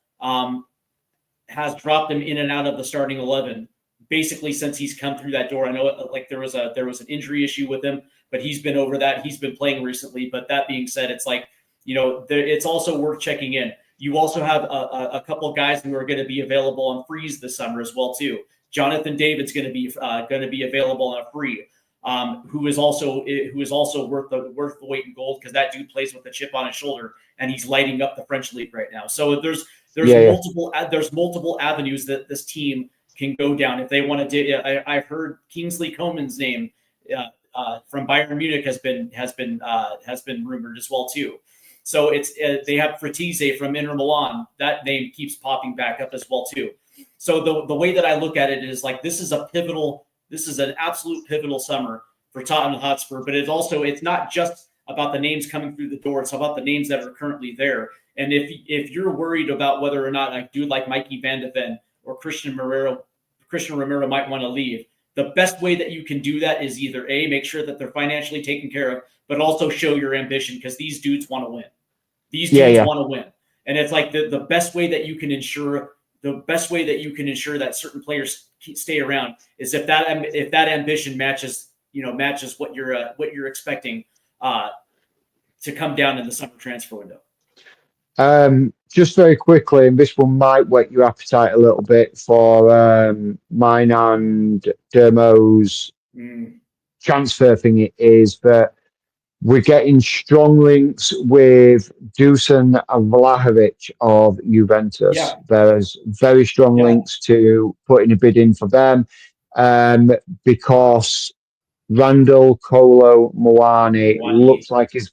has dropped him in and out of the starting 11 basically since he's come through that door. I know there was an injury issue with him, but he's been over that. He's been playing recently. But that being said, it's like, it's also worth checking in. You also have a couple guys who are going to be available on frees this summer as well too. Jonathan David's going to be available on a free, who is also worth the weight in gold, because that dude plays with a chip on his shoulder and he's lighting up the French league right now. So there's multiple avenues that this team can go down if they want to do. I've heard Kingsley Coman's name from Bayern Munich has been rumored as well too. So they have Fratese from Inter Milan. That name keeps popping back up as well too. So the way that I look at it is like, this is an absolute pivotal summer for Tottenham Hotspur, but it's not just about the names coming through the door. It's about the names that are currently there. And if you're worried about whether or not a dude like Mikey Van de Ven or Christian Romero might want to leave, the best way that you can do that is either A, make sure that they're financially taken care of, but also show your ambition, because these dudes want to win. These dudes want to win. And it's like the best way that you can ensure that certain players stay around is if that ambition matches what you're expecting to come down in the summer transfer window. Just very quickly, and this one might whet your appetite a little bit for mine and Dermo's transfer thing, is that we're getting strong links with Dusan and Vlahovic of Juventus. Yeah. There's very strong links to putting a bid in for them, because Randall Kolo Muani looks like he's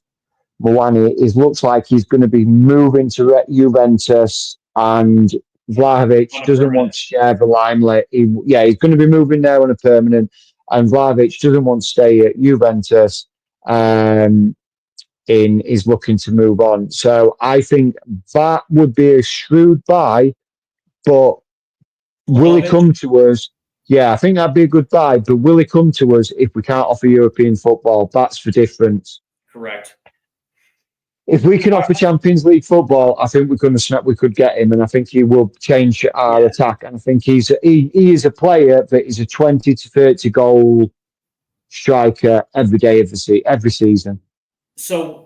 going to be moving to Juventus, and Vlahovic doesn't want to share the limelight. He's going to be moving there on a permanent, and Vlahovic doesn't want to stay at Juventus. Is looking to move on. So I think that would be a shrewd buy, but will he come to us? Yeah, I think that'd be a good buy, but will he come to us if we can't offer European football? That's the difference. Correct. If we can offer Champions League football, I think we could get him, and I think he will change our attack. And I think he is a player that is a 20 to 30 goal striker every day of every season. So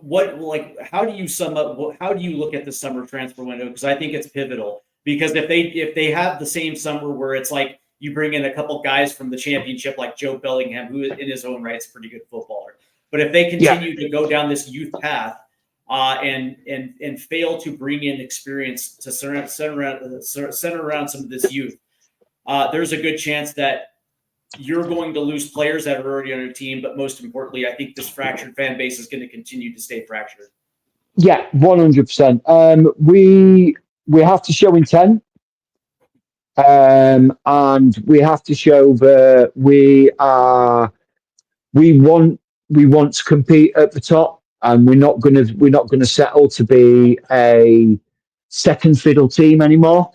how do you sum up? How do you look at the summer transfer window? Because I think it's pivotal. Because if they have the same summer where it's like you bring in a couple guys from the championship like Joe Bellingham, who in his own right is a pretty good footballer, but if they continue to go down this youth path and fail to bring in experience to center around some of this youth, there's a good chance that you're going to lose players that are already on your team, but most importantly, I think this fractured fan base is going to continue to stay fractured. Yeah, 100%. We have to show intent, and we have to show that we want to compete at the top, and we're not going to settle to be a second fiddle team anymore,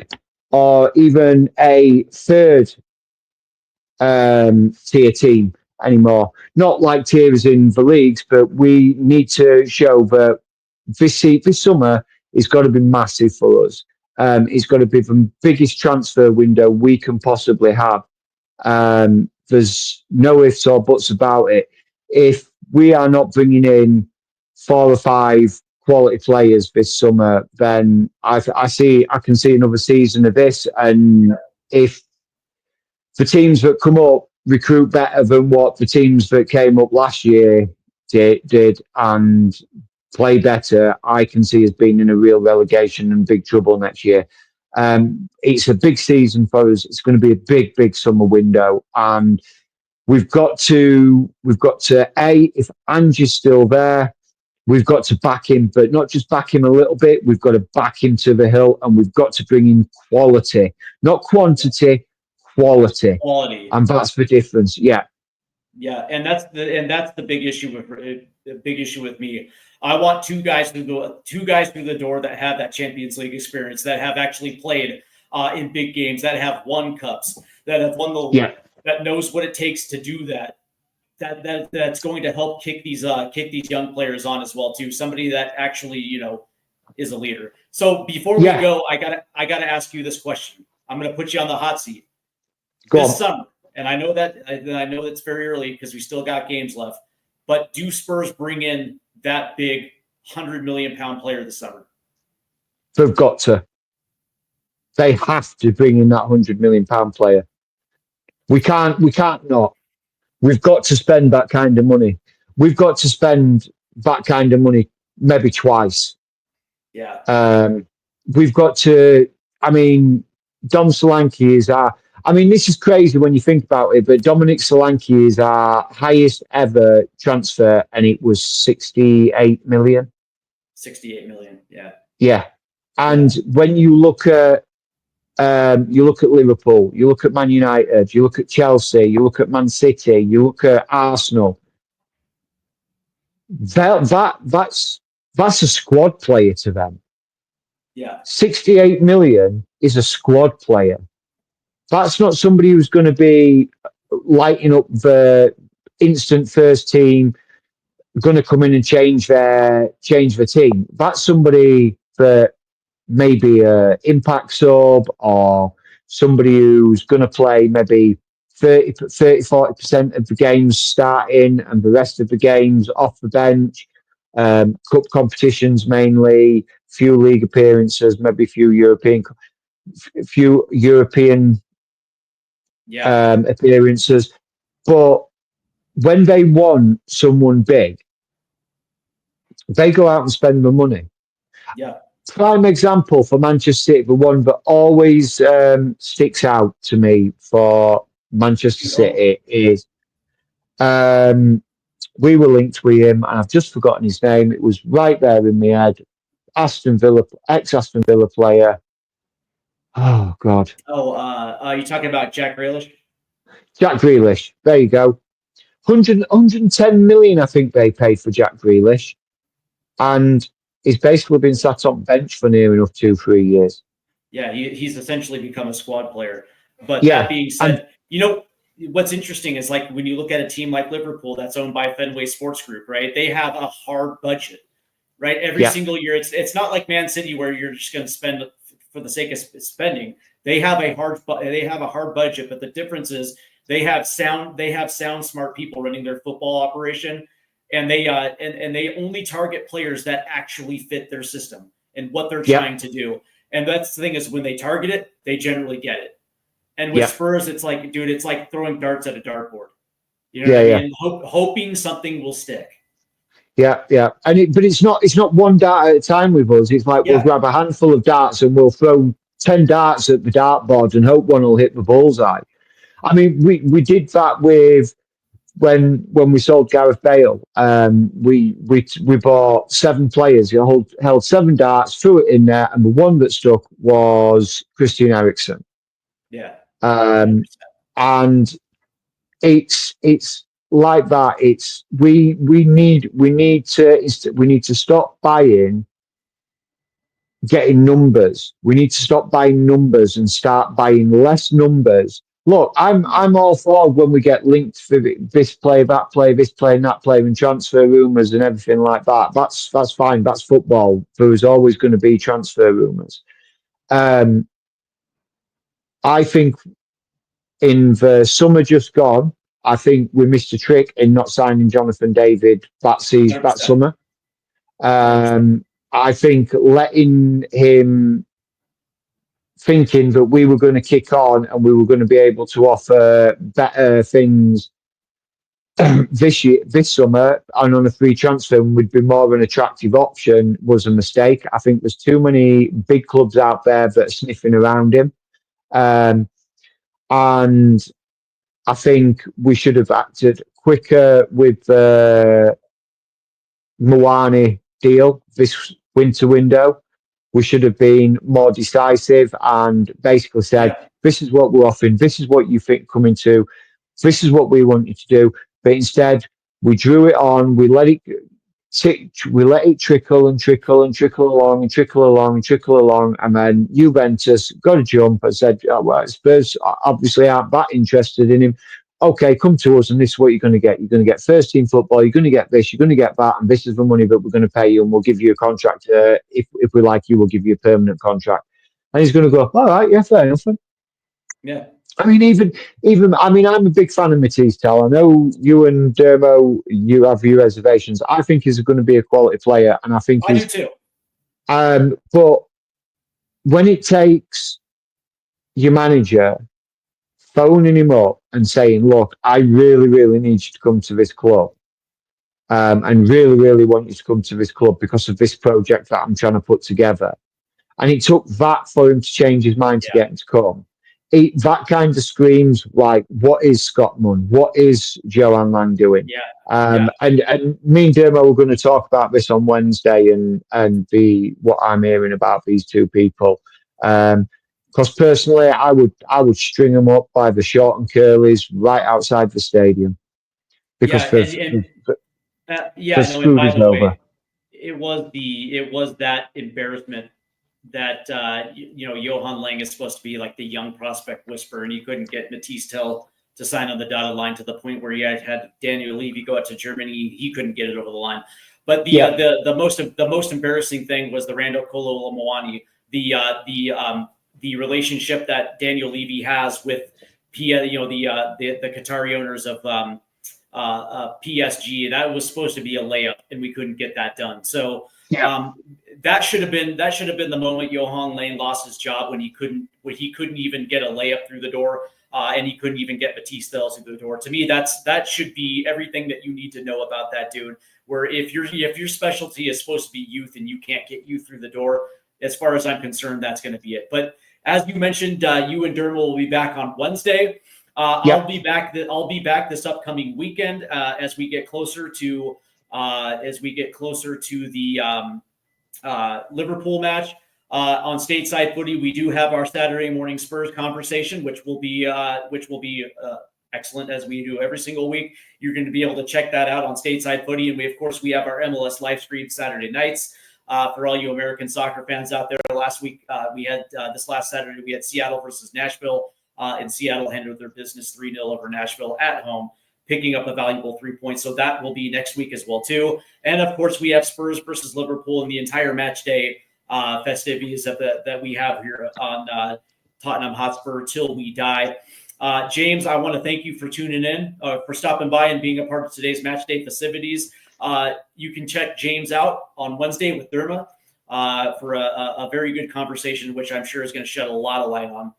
or even a third tier team anymore. Not like tiers in the leagues, but we need to show that this summer is got to be massive for us. It's got to be the biggest transfer window we can possibly have. There's no ifs or buts about it. If we are not bringing in 4 or 5 quality players this summer, then I can see another season of this. And if the teams that come up recruit better than what the teams that came up last year did and play better, I can see us being in a real relegation and big trouble next year. It's a big season for us. It's going to be a big, big summer window, and we've got to if Angie's still there, we've got to back him, but not just back him a little bit. We've got to back him to the hill, and we've got to bring in quality, not quantity. Quality, and that's the difference. Yeah, and that's the big issue with me. I want two guys through the door that have that Champions League experience, that have actually played in big games, that have won cups, that have won the league, that knows what it takes to do that. That's going to help kick these young players on as well too. Somebody that actually is a leader. So before we go, I gotta ask you this question. I'm going to put you on the hot seat. This summer, and I know that it's very early because we still got games left. But do Spurs bring in that big £100 million player this summer? They've got to. They have to bring in that £100 million player. We can't not. We've got to spend that kind of money. We've got to spend that kind of money maybe twice. Yeah. We've got to. I mean, Dom Solanke is our. I mean, this is crazy when you think about it, but Dominic Solanke is our highest ever transfer, and it was 68 million. 68 million. Yeah. Yeah, and when you look at Liverpool, you look at Man United, you look at Chelsea, you look at Man City, you look at Arsenal. That's a squad player to them. Yeah. 68 million is a squad player. That's not somebody who's going to be lighting up the instant first team, going to come in and change their team. That's somebody that maybe a impact sub or somebody who's going to play maybe 40% of the games starting and the rest of the games off the bench. Cup competitions mainly, few league appearances, maybe a few European appearances. But when they want someone big, they go out and spend the money. Yeah. Prime example for Manchester City, the one that always sticks out to me for Manchester City is we were linked with him, and I've just forgotten his name. It was right there in my head. Aston Villa, ex-Aston Villa player. Oh God. Oh, you talking about Jack Grealish? Jack Grealish. There you go. 110 million, I think they paid for Jack Grealish, and he's basically been sat on bench for near enough 2-3 years. Yeah, he's essentially become a squad player. But Yeah, that being said, you know, what's interesting is like when you look at a team like Liverpool that's owned by Fenway Sports Group, right? They have a hard budget, right? Every single year. It's not like Man City where you're just going to spend for the sake of spending. They have a hard budget, but the difference is they have sound, smart people running their football operation, and they only target players that actually fit their system and what they're trying to do. And that's the thing is when they target it, they generally get it. And with Spurs, it's like, dude, it's like throwing darts at a dartboard. You know what I mean? Hoping something will stick. Yeah. But it's not one dart at a time with us. It's like we'll grab a handful of darts and we'll throw 10 darts at the dartboard and hope one will hit the bullseye. I mean, we did that with when we sold Gareth Bale. We bought 7 players. You held 7 darts, threw it in there, and the one that stuck was Christian Eriksen. Yeah. And it's like that. It's we need to stop buying getting numbers. We need to stop buying numbers and start buying less numbers. Look, I'm all for when we get linked for this play, that play, this play, and that play, and transfer rumours and everything like that. That's fine. That's football. There is always going to be transfer rumours. I think in the summer just gone, I think we missed a trick in not signing Jonathan David that season, 100%. That summer. I think letting him thinking that we were going to kick on and we were going to be able to offer better things this summer and on a free transfer would be more of an attractive option was a mistake. I think there's too many big clubs out there that are sniffing around him. And I think we should have acted quicker with the Muani deal this winter window. We should have been more decisive and basically said, this is what we're offering. This is what you think coming to. This is what we want you to do. But instead, we drew it on. We let it trickle and trickle and trickle along and trickle along and trickle along. And then Juventus got a jump and said, oh, well, Spurs obviously aren't that interested in him. Okay, come to us and this is what you're going to get. You're going to get first team football. You're going to get this. You're going to get that. And this is the money that we're going to pay you. And we'll give you a contract. If we like you, we'll give you a permanent contract. And he's going to go, all right, yeah, fair enough. Yeah. I mean, I mean, I'm a big fan of Matisse Tell. I know you and Dermo, you have your reservations. I think he's going to be a quality player, and I think I do he's. too. But when it takes your manager phoning him up and saying, "Look, I really, really need you to come to this club, and really, really want you to come to this club because of this project that I'm trying to put together," and it took that for him to change his mind to Yeah. get him to come. That kind of screams like, what is Scott Munn? What is Joanne Lang doing? Yeah. And me and Dermo were going to talk about this on Wednesday and be what I'm hearing about these two people. Because personally, I would string them up by the short and curlies right outside the stadium because Yeah, no, and food by is the over. way, it was that embarrassment that Johan Lang is supposed to be like the young prospect whisperer, and he couldn't get Matisse Tell to sign on the dotted line to the point where he had Daniel Levy go out to Germany. He couldn't get it over the line. But the most embarrassing thing was the Rando Kolo Moani, the relationship that Daniel Levy has with the Qatari owners of PSG. That was supposed to be a layup, and we couldn't get that done. So that should have been the moment Johan Lang lost his job, when he couldn't even get a layup through the door, and he couldn't even get Matisse Tell through the door. To me, that should be everything that you need to know about that dude. Where if your specialty is supposed to be youth and you can't get youth through the door, as far as I'm concerned, that's going to be it. But as you mentioned, you and Dermo will be back on Wednesday. I'll be back this upcoming weekend as we get closer to the Liverpool match on Stateside Footy. We do have our Saturday morning Spurs conversation, which will be excellent, as we do every single week. You're going to be able to check that out on Stateside Footy, and we have our MLS live stream Saturday nights. For all you American soccer fans out there, last week this last Saturday we had Seattle versus Nashville. And Seattle handled their business 3-0 over Nashville at home, picking up a valuable 3 points. So that will be next week as well, too. And, of course, we have Spurs versus Liverpool in the entire match day festivities that we have here on Tottenham Hotspur Till We Die. James, I want to thank you for tuning in, for stopping by and being a part of today's match day festivities. You can check James out on Wednesday with Derma for a very good conversation, which I'm sure is going to shed a lot of light on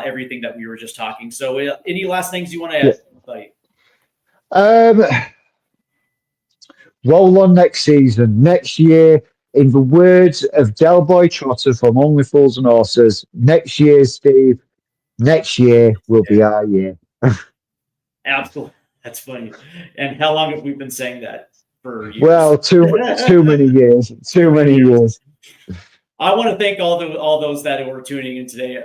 everything that we were just talking. So any last things you want to add, buddy? Roll on next season. Next year, in the words of Del Boy Trotter from Only Fools and Horses, next year, Steve, next year will be our year. Absolutely. That's funny. And how long have we been saying that? For years? Well, too many years. Too many years. I want to thank all those that were tuning in today,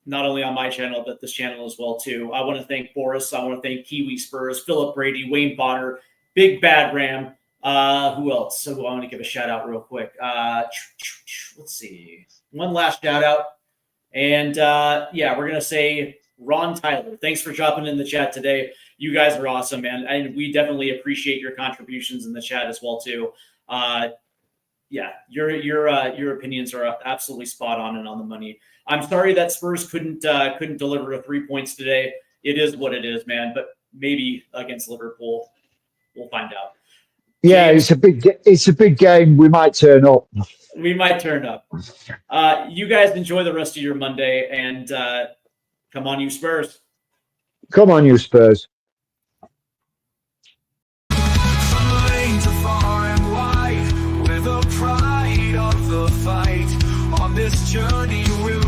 not only on my channel, but this channel as well, too. I want to thank Boris. I want to thank Kiwi Spurs, Philip Brady, Wayne Bonner, Big Bad Ram. Who else? So I want to give a shout out real quick. Let's see. One last shout out. And we're going to say Ron Tyler. Thanks for dropping in the chat today. You guys are awesome, man. And we definitely appreciate your contributions in the chat as well, too. Your opinions are absolutely spot on and on the money. I'm sorry that Spurs couldn't deliver 3 points today. It is what it is, man. But maybe against Liverpool, we'll find out. Yeah, James, it's a big game. We might turn up. We might turn up. You guys enjoy the rest of your Monday, and come on, you Spurs. Come on, you Spurs. With the pride of the fight on this journey we'll